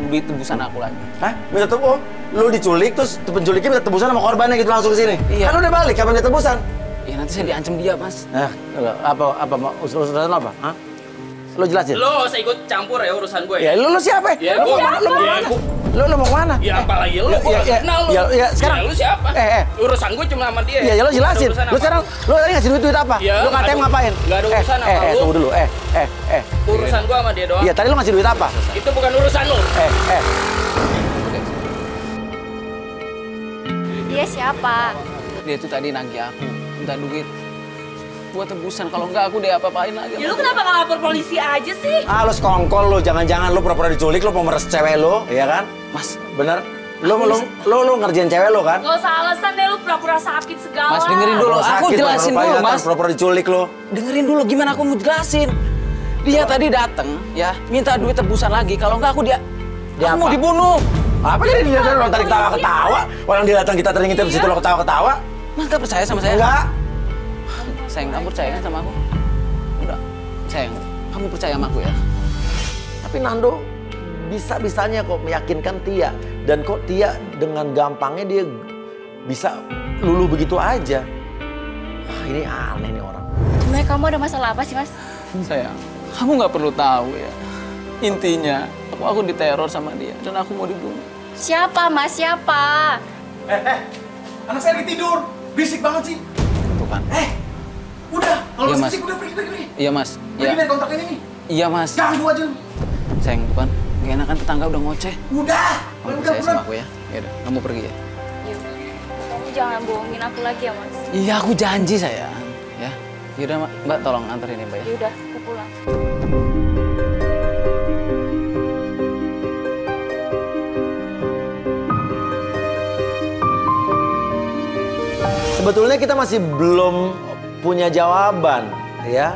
[SPEAKER 4] Duit tebusan aku lagi.
[SPEAKER 1] Hah? Minta tebus? Lo diculik terus penculiknya minta tebusan sama korbannya gitu langsung ke sini?
[SPEAKER 4] Iya.
[SPEAKER 1] Kan udah balik, kapan minta tebusan?
[SPEAKER 4] Ya nanti saya diancam dia, Mas.
[SPEAKER 1] Nah, apa mau urusan apa? Hah? Lo jelasin.
[SPEAKER 7] Lo usah ikut campur ya urusan gue.
[SPEAKER 1] Ya lu siapa?
[SPEAKER 7] Ya,
[SPEAKER 1] Lu mau
[SPEAKER 7] gua-
[SPEAKER 1] kemana? Lu mau
[SPEAKER 7] ya,
[SPEAKER 1] kemana?
[SPEAKER 7] gua-
[SPEAKER 1] Lu mau kemana?
[SPEAKER 7] Ya apalagi lo, gue
[SPEAKER 1] Ya,
[SPEAKER 7] kenal lo.
[SPEAKER 1] ya, sekarang.
[SPEAKER 7] Ya, lu siapa? Urusan gue cuma sama dia.
[SPEAKER 1] Iya, ya lo jelasin.
[SPEAKER 7] Ada urusan
[SPEAKER 1] Lu
[SPEAKER 7] apa?
[SPEAKER 1] sekarang, lu tadi ngasih duit apa?
[SPEAKER 7] Ya,
[SPEAKER 1] Lu
[SPEAKER 7] nggak
[SPEAKER 1] KTM
[SPEAKER 7] ada-
[SPEAKER 1] ngapain?
[SPEAKER 7] nggak ada urusan sama lu.
[SPEAKER 1] Tunggu dulu.
[SPEAKER 7] Urusan gue sama dia doang.
[SPEAKER 1] Iya, tadi lu ngasih duit apa?
[SPEAKER 7] Itu bukan urusan lo.
[SPEAKER 2] Dia siapa?
[SPEAKER 4] Dia tuh tadi nagih aku, minta duit buat tebusan. Kalau enggak aku diapa-apain lagi.
[SPEAKER 3] Ya lu kenapa nggak lapor polisi aja sih?
[SPEAKER 1] Ah, lu sekongkol lu, jangan-jangan lu pura-pura diculik, lu pemeres cewek lu, iya kan?
[SPEAKER 4] Mas,
[SPEAKER 1] Bener? Lu ngerjain cewek lu kan?
[SPEAKER 3] Gak usah alasan deh lu pura-pura sakit segala.
[SPEAKER 4] Mas dengerin dulu.
[SPEAKER 1] Lu
[SPEAKER 4] Aku
[SPEAKER 1] sakit,
[SPEAKER 4] jelasin
[SPEAKER 1] pura-pura
[SPEAKER 4] dulu,
[SPEAKER 1] datang,
[SPEAKER 4] Mas.
[SPEAKER 1] Pura-pura diculik lu.
[SPEAKER 4] Dengerin dulu gimana aku mau jelasin. Dia tadi datang ya, minta duit tebusan lagi. Kalau enggak aku
[SPEAKER 1] Dia
[SPEAKER 4] aku mau
[SPEAKER 1] apa?
[SPEAKER 4] dibunuh.
[SPEAKER 1] Apa jadi dia orang tadi ketawa-ketawa? Orang dia datang kita teringin di situ lo ketawa-ketawa?
[SPEAKER 4] Mas gak percaya sama saya?
[SPEAKER 1] Enggak.
[SPEAKER 4] Sayang, kamu percaya kan sama aku? Udah, sayang, kamu percaya sama aku ya?
[SPEAKER 1] Tapi Nando bisa-bisanya kok meyakinkan Tia. Dan kok Tia dengan gampangnya dia bisa luluh begitu aja. Wah, ini aneh nih orang.
[SPEAKER 2] Sebenarnya kamu ada masalah apa sih Mas?
[SPEAKER 4] Sayang, kamu nggak perlu tahu ya. Intinya, aku diteror sama dia dan aku mau dibunuh.
[SPEAKER 2] Siapa Mas? Siapa?
[SPEAKER 8] Anak saya lagi tidur. Berisik banget sih.
[SPEAKER 4] Tuh kan.
[SPEAKER 8] Udah, kalau
[SPEAKER 4] Iya, Mas.
[SPEAKER 8] berisik udah pergi.
[SPEAKER 4] Iya Mas.
[SPEAKER 8] Pergi dari kontrakan ini.
[SPEAKER 4] Iya Mas.
[SPEAKER 8] Ganggu aja lu.
[SPEAKER 4] Sayang, tuh kan. Gak enak kan tetangga udah ngoceh.
[SPEAKER 8] Udah.
[SPEAKER 4] Kamu
[SPEAKER 8] Udah
[SPEAKER 4] percaya
[SPEAKER 8] pulang.
[SPEAKER 4] sama aku ya. Yaudah, kamu pergi ya.
[SPEAKER 2] Kamu jangan bohongin aku lagi ya, Mas.
[SPEAKER 4] Iya, aku janji sayang. Ya. Yaudah Mbak, tolong anterin ya Mbak ya.
[SPEAKER 2] Yaudah, aku pulang.
[SPEAKER 1] Sebetulnya kita masih belum punya jawaban ya.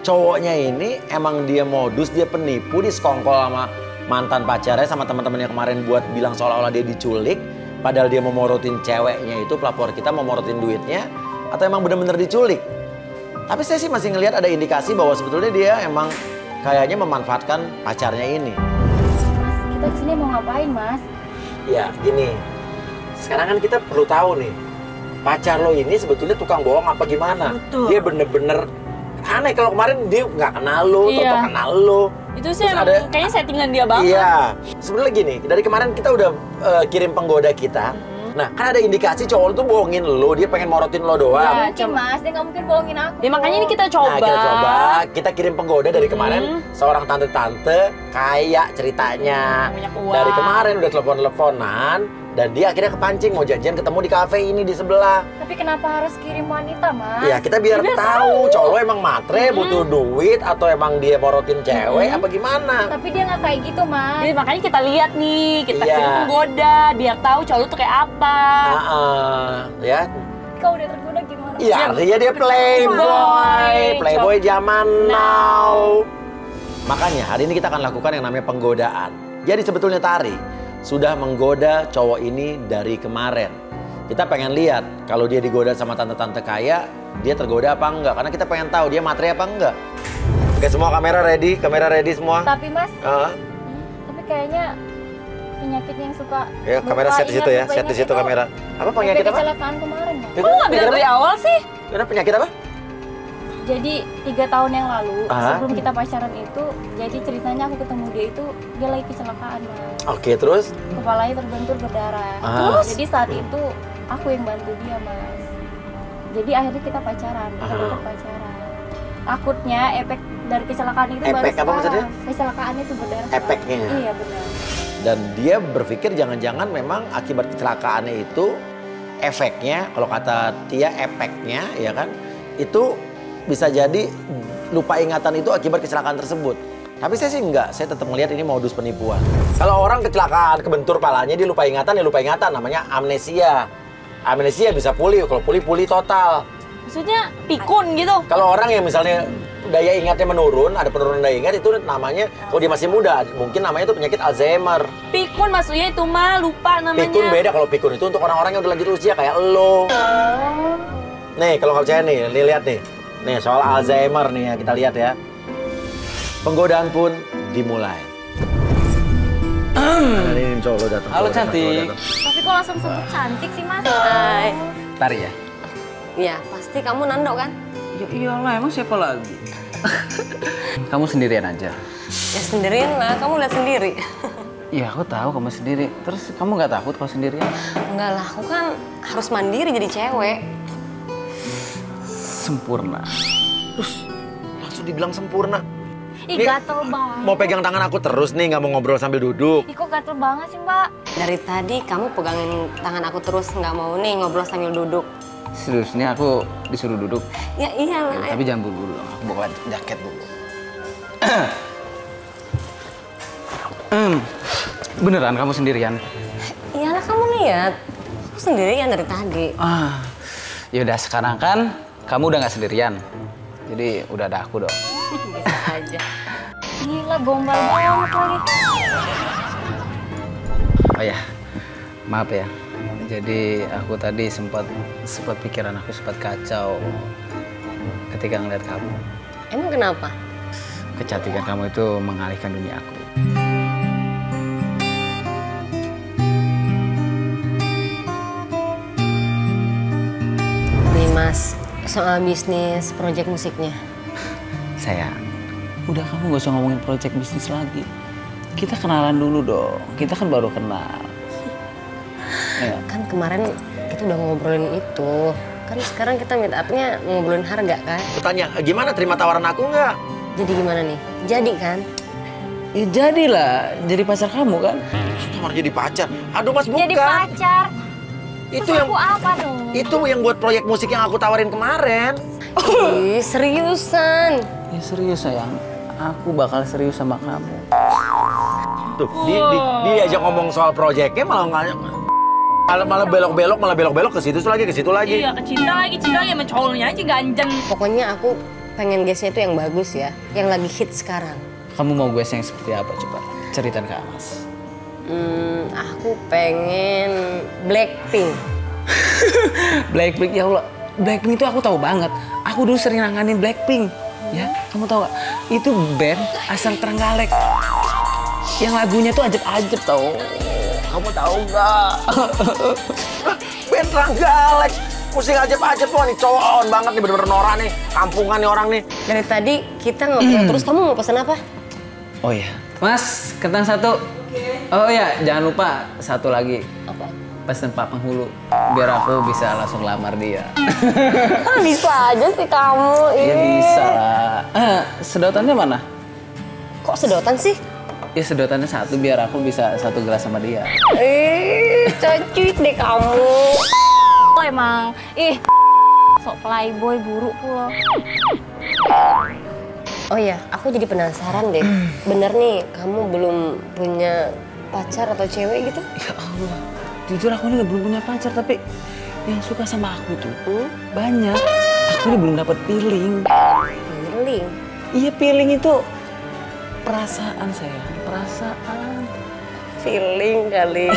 [SPEAKER 1] Cowoknya ini emang dia modus, dia penipu, dia sekongkol sama mantan pacarnya sama teman-temannya kemarin buat bilang seolah-olah dia diculik. Padahal dia memorotin ceweknya itu, pelapor kita memorotin duitnya. Atau emang bener-bener diculik. Tapi saya sih masih ngelihat ada indikasi bahwa sebetulnya dia emang kayaknya memanfaatkan pacarnya ini.
[SPEAKER 2] Mas, kita kesini mau ngapain, Mas?
[SPEAKER 1] Ya gini, sekarang kan kita perlu tahu nih. Pacar lo ini sebetulnya tukang bohong apa gimana?
[SPEAKER 3] Betul.
[SPEAKER 1] Dia bener-bener aneh. Kalau kemarin dia nggak kenal lo,
[SPEAKER 3] Iya.
[SPEAKER 1] atau kenal lo.
[SPEAKER 3] Itu sih
[SPEAKER 1] Terus
[SPEAKER 3] emang kayaknya settingan dia banget.
[SPEAKER 1] Iya, sebenarnya gini, dari kemarin kita udah kirim penggoda kita. Nah, kan ada indikasi cowok lo tuh bohongin lo, dia pengen morotin lo doang.
[SPEAKER 3] Iya.
[SPEAKER 2] Mungkin, Mas. Dia nggak mungkin bohongin aku.
[SPEAKER 3] Ya makanya ini kita coba.
[SPEAKER 1] Nah, kita coba, kita kirim penggoda dari kemarin, seorang tante-tante kaya ceritanya.
[SPEAKER 3] Banyak uang.
[SPEAKER 1] Dari kemarin udah telepon-teleponan, dan dia akhirnya kepancing mau janjian ketemu di kafe ini di sebelah.
[SPEAKER 2] Tapi kenapa harus kirim wanita, Mas?
[SPEAKER 1] Ya kita biar tahu cowok lo emang matre, butuh duit, atau emang dia morotin cewek, apa gimana?
[SPEAKER 2] Tapi dia nggak kayak gitu, Mas.
[SPEAKER 3] Jadi makanya kita lihat nih, kita
[SPEAKER 1] Iya.
[SPEAKER 3] kirim penggoda biar tahu cowok lu tuh kayak apa.
[SPEAKER 1] Ya.
[SPEAKER 2] Kau udah tergoda gimana?
[SPEAKER 1] Iya, artinya dia playboy, playboy zaman now. Makanya hari ini kita akan lakukan yang namanya penggodaan. Jadi sebetulnya Tari sudah menggoda cowok ini dari kemarin. Kita pengen lihat kalau dia digoda sama tante-tante kaya, dia tergoda apa enggak? Karena kita pengen tahu dia matre apa enggak. Oke, semua kamera ready semua.
[SPEAKER 2] Tapi, Mas, tapi kayaknya penyakit yang suka
[SPEAKER 1] Ya, kamera set di situ ya, set di situ kamera. Apa penyakit apa?
[SPEAKER 2] Kecelakaan kemarin, Mas.
[SPEAKER 3] Kok lu nggak bilang dari awal sih?
[SPEAKER 1] Karena penyakit apa?
[SPEAKER 2] Jadi 3 tahun yang lalu
[SPEAKER 1] Ah.
[SPEAKER 2] sebelum kita pacaran itu, jadi ceritanya aku ketemu dia itu dia lagi kecelakaan, Mas.
[SPEAKER 1] Oke, terus?
[SPEAKER 2] Kepalanya terbentur berdarah.
[SPEAKER 1] Ah.
[SPEAKER 2] Jadi saat itu aku yang bantu dia, Mas. Jadi akhirnya kita pacaran, kita berdua pacaran. Takutnya efek dari kecelakaan itu baru
[SPEAKER 1] Efek apa maksudnya?
[SPEAKER 2] sekarang. Kecelakaannya itu berdarah.
[SPEAKER 1] Efeknya?
[SPEAKER 2] Iya, benar.
[SPEAKER 1] Dan dia berpikir jangan-jangan memang akibat kecelakaannya itu efeknya, kalau kata Tia efeknya ya kan, itu bisa jadi lupa ingatan itu akibat kecelakaan tersebut. Tapi saya sih enggak, saya tetap melihat ini modus penipuan. Kalau orang kecelakaan, kebentur palanya, dia lupa ingatan, ya lupa ingatan, namanya amnesia. Amnesia bisa pulih, kalau pulih total.
[SPEAKER 3] Maksudnya pikun gitu.
[SPEAKER 1] Kalau orang yang misalnya daya ingatnya menurun, ada penurunan daya ingat, itu namanya, kalau dia masih muda, mungkin namanya itu penyakit Alzheimer.
[SPEAKER 3] Pikun maksudnya itu mah lupa namanya.
[SPEAKER 1] Pikun beda, kalau pikun itu untuk orang-orang yang udah lanjut usia kayak lo. Nih, kalau nggak percaya nih, lihat nih. Nih, soal Alzheimer nih ya, kita lihat ya. Penggodaan pun dimulai. Ini cowok lo datang.
[SPEAKER 4] Halo, cantik.
[SPEAKER 2] Tapi kok langsung sebut cantik sih, Mas?
[SPEAKER 3] Hai.
[SPEAKER 4] Tari ya?
[SPEAKER 9] Iya, pasti kamu Nando kan?
[SPEAKER 4] Ya iyalah, emang siapa lagi? Kamu sendirian aja.
[SPEAKER 9] Ya sendirian lah, kamu lihat sendiri.
[SPEAKER 4] Iya, aku tahu kamu sendiri. Terus kamu nggak takut kalau sendirian?
[SPEAKER 9] Enggak lah, aku kan harus mandiri jadi cewek.
[SPEAKER 4] Sempurna.
[SPEAKER 1] Langsung dibilang sempurna.
[SPEAKER 2] Ih, gatel banget.
[SPEAKER 1] Mau pegang tangan aku terus nih, nggak mau ngobrol sambil duduk.
[SPEAKER 2] Ih, kok gatel banget sih, Mbak?
[SPEAKER 9] Dari tadi kamu pegangin tangan aku terus, nggak mau nih ngobrol sambil duduk.
[SPEAKER 4] Serius, ini aku disuruh duduk.
[SPEAKER 9] Ya iyalah.
[SPEAKER 4] Tapi jangan buru-buru dong, aku bawa jaket dulu. Beneran kamu sendirian?
[SPEAKER 9] Iyalah kamu lihat, aku sendirian dari tadi.
[SPEAKER 4] Yaudah, sekarang kan kamu udah nggak sendirian. Jadi udah ada aku dong.
[SPEAKER 9] Bisa aja.
[SPEAKER 2] Gila, gombal banget lagi.
[SPEAKER 4] Oh ya, maaf ya. Jadi aku tadi sempat pikiran aku sempat kacau ketika ngeliat kamu.
[SPEAKER 9] Emang kenapa?
[SPEAKER 4] Kecantikan kamu itu mengalihkan dunia aku.
[SPEAKER 9] Nih Mas, soal bisnis proyek musiknya.
[SPEAKER 4] Sayang, udah kamu gak usah ngomongin proyek bisnis lagi. Kita kenalan dulu dong, kita kan baru kenal. Ya.
[SPEAKER 9] Kan kemarin kita udah ngobrolin itu. Kan sekarang kita meet up-nya ngobrolin harga kan?
[SPEAKER 1] Tanya, gimana terima tawaran aku nggak?
[SPEAKER 9] Jadi gimana nih? Jadi kan?
[SPEAKER 4] Ya jadilah, jadi pacar kamu kan?
[SPEAKER 1] Kamar jadi pacar? Aduh mas, bukan.
[SPEAKER 2] Jadi pacar.
[SPEAKER 1] Itu
[SPEAKER 2] Terus
[SPEAKER 1] yang
[SPEAKER 2] aku apa dong?
[SPEAKER 1] itu yang buat proyek musik yang aku tawarin kemarin.
[SPEAKER 9] Ih, seriusan.
[SPEAKER 4] Ya serius sayang, aku bakal serius sama kamu.
[SPEAKER 1] Tuh, dia aja ngomong soal proyeknya malah belok-belok ke situ lagi.
[SPEAKER 3] Iya, ke cinta lagi sama cowoknya aja ganjen.
[SPEAKER 9] Pokoknya aku pengen guysnya itu yang bagus ya, yang lagi hit sekarang.
[SPEAKER 4] Kamu mau gue yang seperti apa coba? Ceritain ke Amas.
[SPEAKER 9] Aku pengen Blackpink.
[SPEAKER 4] Blackpink, ya Allah. Blackpink itu aku tahu banget. Aku dulu sering nanganin Blackpink. Ya, kamu tahu gak? Itu band asal Trenggalek. Yang lagunya tuh ajeb-ajeb tau.
[SPEAKER 1] Kamu tahu nggak? Band Trenggalek. Musik ajeb-ajeb tuh nih, cowok banget nih, bener-bener norak nih. Kampungan nih orang nih.
[SPEAKER 9] Dari tadi kita ngobrol terus, kamu mau pesan apa?
[SPEAKER 4] Oh iya. Mas, kentang satu. Oh iya, jangan lupa satu lagi.
[SPEAKER 9] Apa?
[SPEAKER 4] Pesen Pak Penghulu. Biar aku bisa langsung lamar dia.
[SPEAKER 9] Bisa aja sih kamu.
[SPEAKER 4] Ya bisa lah. Sedotannya mana?
[SPEAKER 9] Kok sedotan sih?
[SPEAKER 4] Ya sedotannya satu biar aku bisa satu gelas sama dia.
[SPEAKER 9] Cocok deh kamu.
[SPEAKER 2] Emang, sok playboy buruk pula.
[SPEAKER 9] Oh iya, aku jadi penasaran deh. Bener nih, kamu belum punya pacar atau cewek gitu?
[SPEAKER 4] Ya Allah, jujur aku ini belum punya pacar, tapi yang suka sama aku tuh banyak. Aku ini belum dapat feeling.
[SPEAKER 9] Feeling?
[SPEAKER 4] Iya, feeling itu perasaan sayang, perasaan.
[SPEAKER 9] Feeling kali.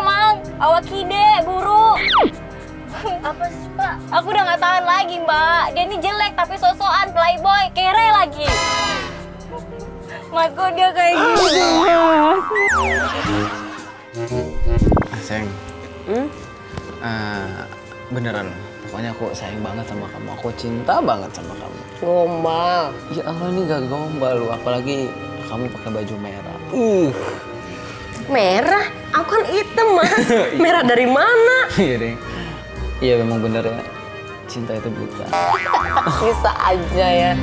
[SPEAKER 2] Mang, awak kide, buruk. Apa sih, Mbak? Aku udah gak tahan lagi, Mbak. Dia ini jelek tapi sosokan playboy, kere lagi. Mas, kok dia kayak gitu, Mas?
[SPEAKER 4] Sayang. Beneran, pokoknya aku sayang banget sama kamu. Aku cinta banget sama kamu.
[SPEAKER 9] Gombal.
[SPEAKER 4] Ya Allah, ini gak gombal lu, apalagi kamu pakai baju merah.
[SPEAKER 9] Merah? Aku kan hitam, Mas. Merah dari mana?
[SPEAKER 4] Iya deh. Iya memang bener ya, cinta itu buta.
[SPEAKER 9] Bisa aja ya.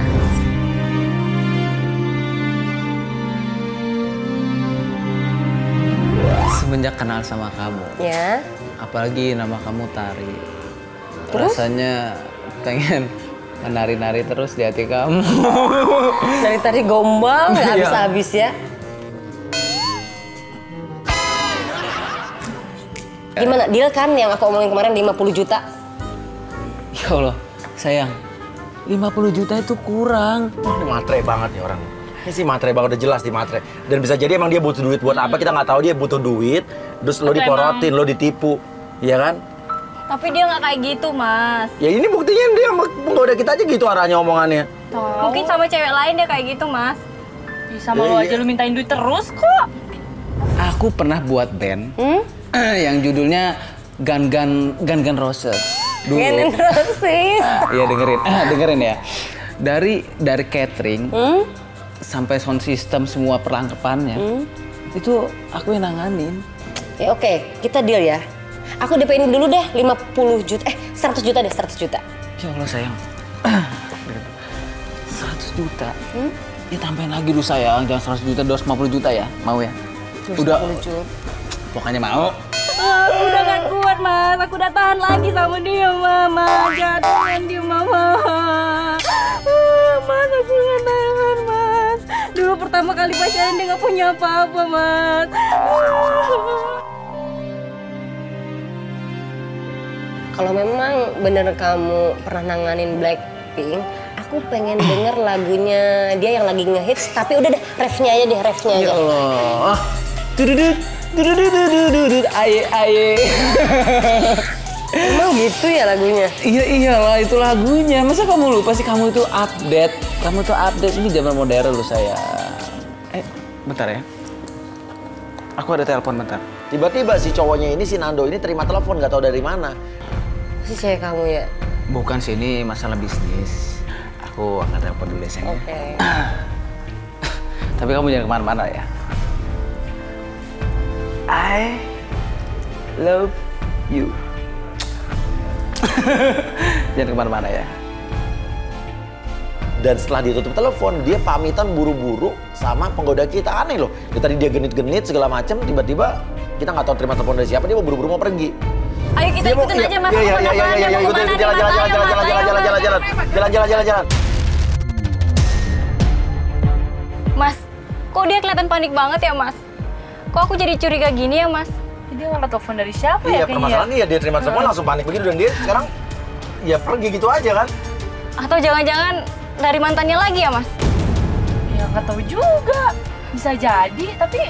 [SPEAKER 4] Semenjak kenal sama kamu,
[SPEAKER 9] Ya.
[SPEAKER 4] apalagi nama kamu Tari.
[SPEAKER 9] Terus?
[SPEAKER 4] Rasanya pengen menari-nari terus di hati kamu.
[SPEAKER 9] Dari tadi gombal, nggak
[SPEAKER 4] Iya.
[SPEAKER 9] habis-habis ya. Gimana, deal kan yang aku omongin kemarin 50 juta?
[SPEAKER 4] Ya Allah, sayang, 50 juta itu kurang.
[SPEAKER 1] Wah, ini matre banget nih orang. Ini sih matre banget, udah jelas di matre. Dan bisa jadi emang dia butuh duit buat apa, kita nggak tahu. Dia butuh duit, terus lo diporotin, lo ditipu. Iya kan?
[SPEAKER 2] Tapi dia nggak kayak gitu, Mas.
[SPEAKER 1] Ya ini buktinya dia menggoda kita aja gitu arahnya omongannya.
[SPEAKER 2] Mungkin sama cewek lain dia kayak gitu, Mas.
[SPEAKER 3] Sama lo aja lu mintain duit terus kok.
[SPEAKER 4] Aku pernah buat band yang judulnya Gun Roses. Dulu.
[SPEAKER 9] Gun Roses.
[SPEAKER 4] Iya dengerin ya. Dari catering sampai sound system semua perlengkapannya itu aku yang nanganin.
[SPEAKER 9] Ya oke, kita deal ya. Aku DP-in dulu deh 50 juta. 100 juta deh, 100 juta.
[SPEAKER 4] Ya Allah sayang. 100 juta. Ya tambahin lagi dulu sayang, jangan 100 juta, 250 juta ya. Mau ya? Udah. Pokoknya mau.
[SPEAKER 2] Aku udah gak kuat, Mas. Aku udah tahan lagi sama dia, Mama. Jangan dia, Mama. Mas, aku gak tahan, Mas. Dulu pertama kali pacaran dia gak punya apa-apa, Mas.
[SPEAKER 9] Kalau memang bener kamu pernah nanganin Blackpink, aku pengen denger lagunya dia yang lagi ngehits, tapi udah deh, refnya aja deh, refnya aja.
[SPEAKER 4] Ya Allah. Dududududududududud, aye.
[SPEAKER 9] Emang gitu ya lagunya?
[SPEAKER 4] Iya iyalah itu lagunya. Masa kamu lupa sih, kamu itu update. Kamu tuh update, ini zaman modern lu sayang. Bentar ya. Aku ada telepon bentar.
[SPEAKER 1] Tiba-tiba si cowoknya ini, si Nando ini terima telepon nggak tahu dari mana.
[SPEAKER 9] Si cewek kamu ya?
[SPEAKER 4] Bukan sih, ini masalah bisnis. Aku angkat telepon dulu ya sayang.
[SPEAKER 9] Oke.
[SPEAKER 4] Tapi kamu jangan kemana-mana ya. I love You. Jangan kemana-mana ya.
[SPEAKER 1] Dan setelah dia tutup telepon, dia pamitan buru-buru sama penggoda kita. Aneh loh. Tadi dia genit-genit segala macam, tiba-tiba kita nggak tahu terima telepon dari siapa, dia mau buru-buru mau pergi.
[SPEAKER 2] Ayo kita ikutin aja Mas.
[SPEAKER 1] Iya, jalan.
[SPEAKER 2] Mas, kok dia kelihatan panik banget ya Mas? Kok aku jadi curiga gini ya Mas?
[SPEAKER 3] Dia ngangkat telepon dari siapa
[SPEAKER 1] Iya,
[SPEAKER 3] ya kayaknya?
[SPEAKER 1] permasalahannya ya dia terima telepon langsung panik begitu dan dia sekarang ya pergi gitu aja kan?
[SPEAKER 2] Atau jangan-jangan dari mantannya lagi ya Mas?
[SPEAKER 3] Ya nggak tahu juga. Bisa jadi, tapi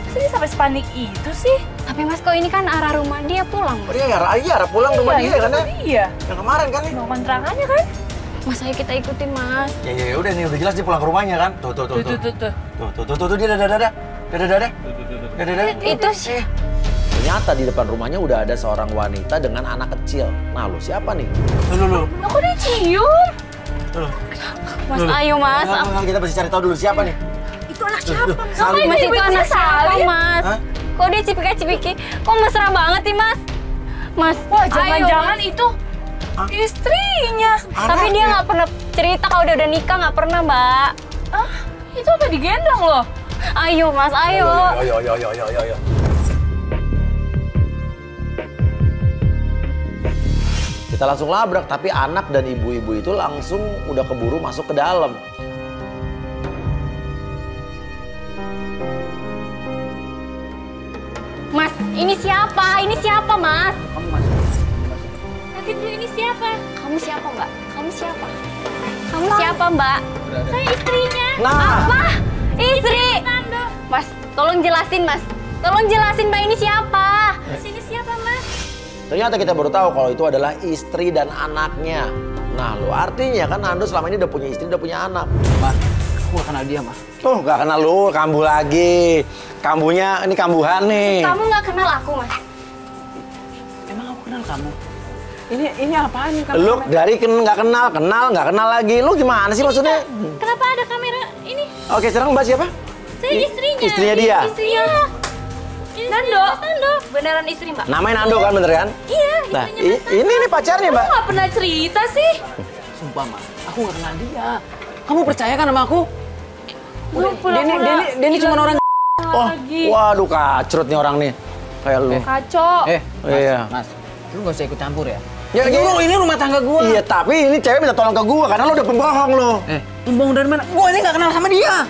[SPEAKER 3] masa dia sampai sepanik itu sih?
[SPEAKER 2] Tapi Mas, kok ini kan arah rumah dia pulang Mas?
[SPEAKER 1] Oh iya, arah pulang rumah dia kan ya?
[SPEAKER 3] Iya.
[SPEAKER 1] Yang kemarin kan nih.
[SPEAKER 3] Mau kontrakannya kan?
[SPEAKER 2] Mas, ayo kita ikutin Mas.
[SPEAKER 1] Ya udah nih, udah jelas dia pulang ke rumahnya kan? Tuh dia dadah.
[SPEAKER 2] Itu sih.
[SPEAKER 1] Ternyata di depan rumahnya udah ada seorang wanita dengan anak kecil. Nah, lu siapa nih? Lu.
[SPEAKER 3] Aku dicium.
[SPEAKER 2] Mas, ayo Mas.
[SPEAKER 1] Kita mesti cari tahu dulu siapa nih.
[SPEAKER 3] Itu anak siapa?
[SPEAKER 2] Mas, itu anak siapa Mas?
[SPEAKER 1] Hah?
[SPEAKER 2] Kok dia cipika-cipiki? Kok mesra banget sih Mas? Mas,
[SPEAKER 3] Wah,
[SPEAKER 2] ayo,
[SPEAKER 3] jangan-jangan
[SPEAKER 2] Mas.
[SPEAKER 3] itu istrinya.
[SPEAKER 2] Tapi dia nggak pernah cerita kalau dia udah nikah, nggak pernah Mbak.
[SPEAKER 3] Ah, itu apa digendong loh?
[SPEAKER 2] Ayo Mas, ayo.
[SPEAKER 1] Ayo. Kita langsung labrak, tapi anak dan ibu-ibu itu langsung udah keburu masuk ke dalam.
[SPEAKER 2] Mas, ini siapa? Ini siapa Mas?
[SPEAKER 4] Kamu masuk.
[SPEAKER 2] Nanti dulu ini siapa? Kamu siapa Mbak? Kamu siapa? Kamu siapa Mbak? Saya istrinya.
[SPEAKER 1] Nah.
[SPEAKER 2] Apa? Istri? Mas, tolong jelasin Mas. Tolong jelasin Mbak ini siapa? Ini siapa Mas?
[SPEAKER 1] Ternyata kita baru tahu kalau itu adalah istri dan anaknya. Nah, lu artinya kan Nando selama ini udah punya istri, udah punya anak.
[SPEAKER 4] Mas, aku gak kenal dia, Mas.
[SPEAKER 1] Tuh, gak kenal lu, kambuh lagi. Kambuhnya, ini kambuhan nih.
[SPEAKER 2] Kamu nggak kenal aku Mas?
[SPEAKER 4] Emang aku kenal kamu? Ini apaan nih kamu?
[SPEAKER 1] Lu dari nggak kenal lagi. Lu gimana sih maksudnya?
[SPEAKER 2] Kenapa ada kamera ini?
[SPEAKER 1] Oke, sekarang Mbak siapa?
[SPEAKER 2] Saya istrinya.
[SPEAKER 1] Istrinya dia?
[SPEAKER 2] Istrinya.
[SPEAKER 3] Nando.
[SPEAKER 2] Beneran istri Mbak?
[SPEAKER 1] Namanya Nando kan, bener kan?
[SPEAKER 2] Iya,
[SPEAKER 1] Nah,
[SPEAKER 2] istrinya Mas Nando.
[SPEAKER 1] ini pacarnya Mbak.
[SPEAKER 3] Aku nggak pernah cerita sih.
[SPEAKER 4] Sumpah, Mas. Aku gak kenal dia. Kamu percaya kan sama aku?
[SPEAKER 3] Pura-pura
[SPEAKER 4] Denny cuma orang...
[SPEAKER 1] Oh, waduh kacrut nih orang nih. Kayak lu.
[SPEAKER 3] Kacau.
[SPEAKER 1] Iya.
[SPEAKER 4] Mas, lu gak usah ikut campur ya?
[SPEAKER 1] Ya,
[SPEAKER 4] ini rumah tangga gua.
[SPEAKER 1] Iya, tapi ini cewek minta tolong ke gua karena lu udah pembohong lu.
[SPEAKER 4] Pembohong dari mana? Gua ini gak kenal sama dia.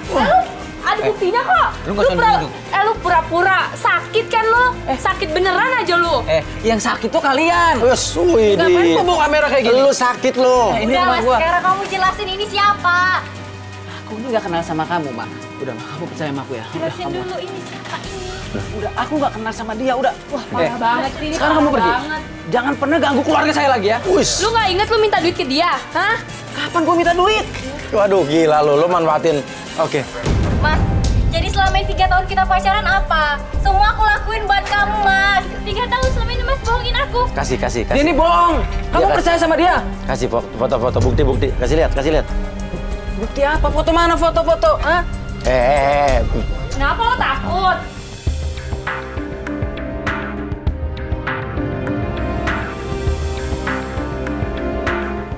[SPEAKER 3] Ada buktinya kok.
[SPEAKER 4] Lu nggak usah nuduh.
[SPEAKER 3] Lu pura-pura sakit kan lu? Sakit beneran aja lu.
[SPEAKER 4] Yang sakit tuh kalian.
[SPEAKER 1] Wes, wih.
[SPEAKER 4] Ngapain lu bawa kamera kayak gini?
[SPEAKER 1] Lu sakit lu.
[SPEAKER 4] Ini
[SPEAKER 2] Udah
[SPEAKER 4] rumah
[SPEAKER 2] Mas,
[SPEAKER 4] gua.
[SPEAKER 2] sekarang kamu jelasin ini siapa?
[SPEAKER 4] Aku ini gak kenal sama kamu, Mak. Udah, Mak, kamu percaya sama aku ya.
[SPEAKER 2] Jelasin dulu ini siapa ini.
[SPEAKER 4] Udah, aku gak kenal sama dia, udah. Wah,
[SPEAKER 3] Parah banget sih. Ini
[SPEAKER 4] sekarang kamu
[SPEAKER 3] parah
[SPEAKER 4] pergi.
[SPEAKER 3] banget.
[SPEAKER 4] Jangan pernah ganggu keluarga saya lagi ya.
[SPEAKER 1] Wis.
[SPEAKER 3] Lu nggak inget lu minta duit ke dia? Hah?
[SPEAKER 4] Kapan gua minta duit?
[SPEAKER 1] Waduh, gila lu manfaatin. Oke.
[SPEAKER 2] Mas, jadi selama ini 3 tahun kita pacaran apa? Semua aku lakuin buat kamu Mas. 3 tahun selama ini Mas bohongin aku.
[SPEAKER 1] Kasih.
[SPEAKER 4] Dia ini bohong. Kamu
[SPEAKER 1] Iya,
[SPEAKER 4] percaya sama dia?
[SPEAKER 1] Kasih foto-foto, bukti. Kasih lihat.
[SPEAKER 4] Bukti apa? Foto mana foto-foto? Hah?
[SPEAKER 3] Kenapa lo takut?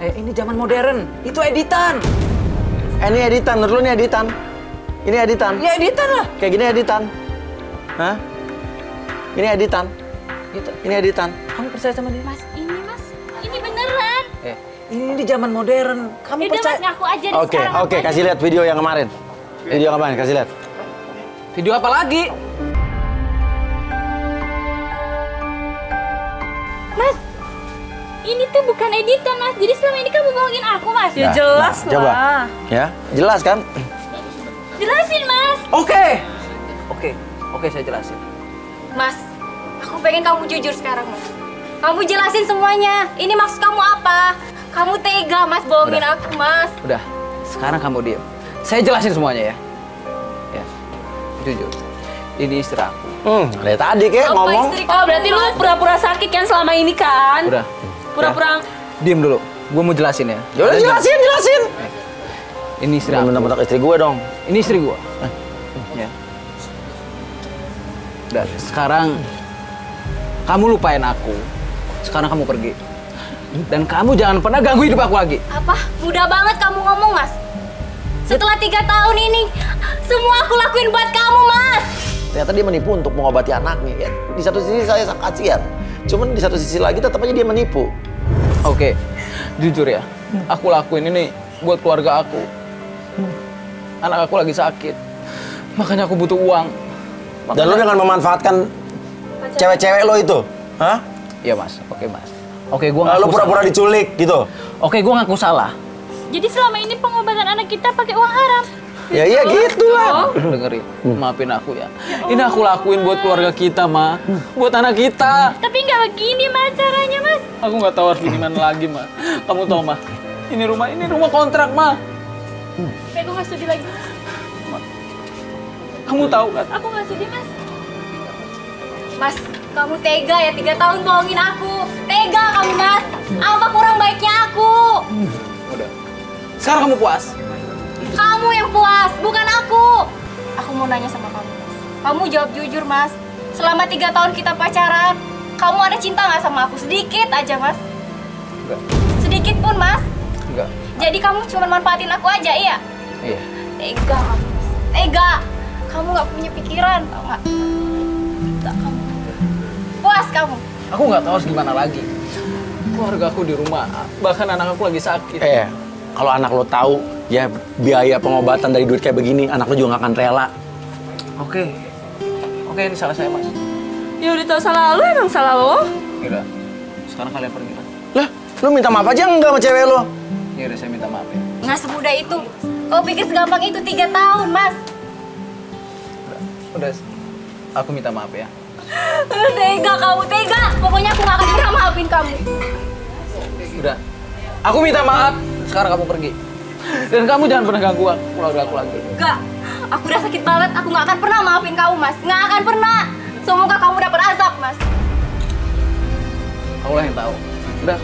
[SPEAKER 4] Ini zaman modern. Itu editan.
[SPEAKER 1] Ini editan, menurut lu ini editan? Ini editan?
[SPEAKER 4] Ya editan lah.
[SPEAKER 1] Kayak gini editan? Hah? Ini editan? Ini editan?
[SPEAKER 4] Kamu percaya sama dia?
[SPEAKER 2] Mas, ini beneran.
[SPEAKER 4] Ini di zaman modern. Kamu
[SPEAKER 2] Udah
[SPEAKER 4] percaya?
[SPEAKER 2] Mas, ngaku aja deh
[SPEAKER 1] Oke,
[SPEAKER 2] sekarang.
[SPEAKER 1] oke, kasih lihat video yang kemarin. Video yang kemarin, kasih lihat.
[SPEAKER 4] Video apa lagi?
[SPEAKER 2] Mas, ini tuh bukan editan Mas. Jadi selama ini kamu bohongin aku Mas.
[SPEAKER 3] Ya jelas lah.
[SPEAKER 1] Coba. Ya, jelas kan?
[SPEAKER 2] Jelasin Mas.
[SPEAKER 4] Oke, saya jelasin.
[SPEAKER 2] Mas, aku pengen kamu jujur sekarang Mas. Kamu jelasin semuanya. Ini maksud kamu apa? Kamu tega Mas bohongin aku Mas.
[SPEAKER 4] Udah, sekarang kamu diam. Saya jelasin semuanya ya. Ya, jujur. Ini istri aku.
[SPEAKER 1] Dari tadi kayak
[SPEAKER 2] Apa
[SPEAKER 1] ngomong.
[SPEAKER 2] istri
[SPEAKER 3] Oh,
[SPEAKER 2] kamu,
[SPEAKER 3] berarti lu
[SPEAKER 2] Mas?
[SPEAKER 3] pura-pura sakit kan selama ini kan?
[SPEAKER 4] Udah.
[SPEAKER 3] Pura-pura.
[SPEAKER 4] Diam dulu. Gue mau jelasin ya.
[SPEAKER 1] Ya udah jelasin.
[SPEAKER 4] Ini istri aku.
[SPEAKER 1] Bentar-bentar istri gue dong.
[SPEAKER 4] Ini istri gue. Ya. Udah, sekarang Kamu lupain aku. Sekarang kamu pergi. Dan kamu jangan pernah ganggu hidup aku lagi.
[SPEAKER 2] Apa? Mudah banget kamu ngomong, Mas. Setelah 3 tahun ini, semua aku lakuin buat kamu, Mas.
[SPEAKER 1] Ternyata dia menipu untuk mengobati anaknya. Ya, di satu sisi saya kasihan. Cuman di satu sisi lagi tetap aja dia menipu.
[SPEAKER 4] Oke, jujur ya. Aku lakuin ini buat keluarga aku. Anak aku lagi sakit. Makanya aku butuh uang.
[SPEAKER 1] Dan lo dengan memanfaatkan cewek-cewek lo itu? Hah?
[SPEAKER 4] Iya, Mas. Oke, Mas. Oke, gua ngaku
[SPEAKER 1] lo pura-pura diculik gitu?
[SPEAKER 4] Oke, gua ngaku salah.
[SPEAKER 2] Jadi selama ini pengobatan anak kita pakai uang haram.
[SPEAKER 1] Ya iya gitulah.
[SPEAKER 4] Dengerin, maafin aku ya. Ini aku lakuin buat keluarga kita, Ma. Buat anak kita.
[SPEAKER 2] Tapi nggak begini, Mas, caranya, Mas.
[SPEAKER 4] Aku nggak tahu harus gimana lagi, Ma. Kamu tahu, Ma? Ini rumah kontrak, Ma.
[SPEAKER 2] Tapi aku nggak sudi lagi, Mas.
[SPEAKER 4] Kamu tahu kan?
[SPEAKER 2] Aku nggak sudi, Mas. Mas, kamu tega ya 3 tahun bohongin aku. Tega kamu, Mas. Apa kurang baiknya aku?
[SPEAKER 4] Udah. Sekarang kamu puas?
[SPEAKER 2] Kamu yang puas, bukan aku. Aku mau nanya sama kamu, Mas. Kamu jawab jujur, Mas. Selama 3 tahun kita pacaran, kamu ada cinta nggak sama aku? Sedikit aja, Mas.
[SPEAKER 4] Enggak.
[SPEAKER 2] Sedikit pun, Mas.
[SPEAKER 4] Enggak.
[SPEAKER 2] Jadi kamu cuma manfaatin aku aja, iya?
[SPEAKER 4] Iya.
[SPEAKER 2] Tega kamu, Mas. Tega. Kamu nggak punya pikiran, tau nggak? Tega kamu. Puas kamu.
[SPEAKER 4] Aku nggak tahu harus gimana lagi. Keluarga aku di rumah, bahkan anak aku lagi sakit.
[SPEAKER 1] Kalau anak lo tahu ya biaya pengobatan dari duit kayak begini, anak lo juga nggak akan rela.
[SPEAKER 4] Oke, ini salah saya, Mas.
[SPEAKER 3] Ya udah tahu salah lo, emang salah lo.
[SPEAKER 4] Yaudah, sekarang kalian pergi lah.
[SPEAKER 1] Lah, lo minta maaf aja enggak sama cewek lo?
[SPEAKER 4] Yaudah, saya minta maaf ya.
[SPEAKER 2] Nggak semudah itu. Kau pikir segampang itu 3 tahun, Mas?
[SPEAKER 4] Udah, aku minta maaf ya.
[SPEAKER 2] Tega kamu, tega. Pokoknya aku nggak akan pernah maafin kamu.
[SPEAKER 4] Udah, aku minta maaf. Sekarang kamu pergi. Dan kamu jangan pernah ganggu keluarga aku lagi.
[SPEAKER 2] Enggak, aku udah sakit banget. Aku nggak akan pernah maafin kamu, Mas. Nggak akan pernah. Semoga kamu dapat azab, Mas.
[SPEAKER 4] Allah yang tahu. Udah,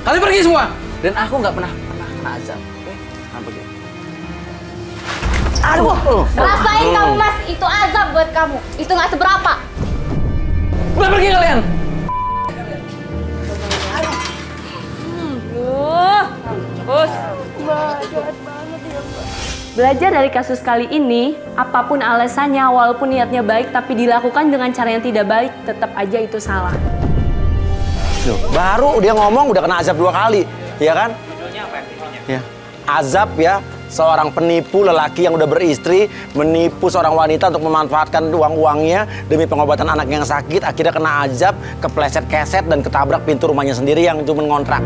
[SPEAKER 4] kalian pergi semua. Dan aku nggak pernah kena azab. Oke, kalian pergi.
[SPEAKER 1] Aduh.
[SPEAKER 2] Rasain kamu, Mas. Itu azab buat kamu. Itu nggak seberapa.
[SPEAKER 4] Udah pergi kalian.
[SPEAKER 3] Belajar dari kasus kali ini, apapun alasannya, walaupun niatnya baik, tapi dilakukan dengan cara yang tidak baik, tetap aja itu salah.
[SPEAKER 1] Loh, baru dia ngomong udah kena azab 2 kali, ya kan? Ya. Azab ya, seorang penipu lelaki yang udah beristri menipu seorang wanita untuk memanfaatkan uang-uangnya demi pengobatan anak yang sakit, akhirnya kena azab, kepleset keset dan ketabrak pintu rumahnya sendiri yang cuma ngontrak.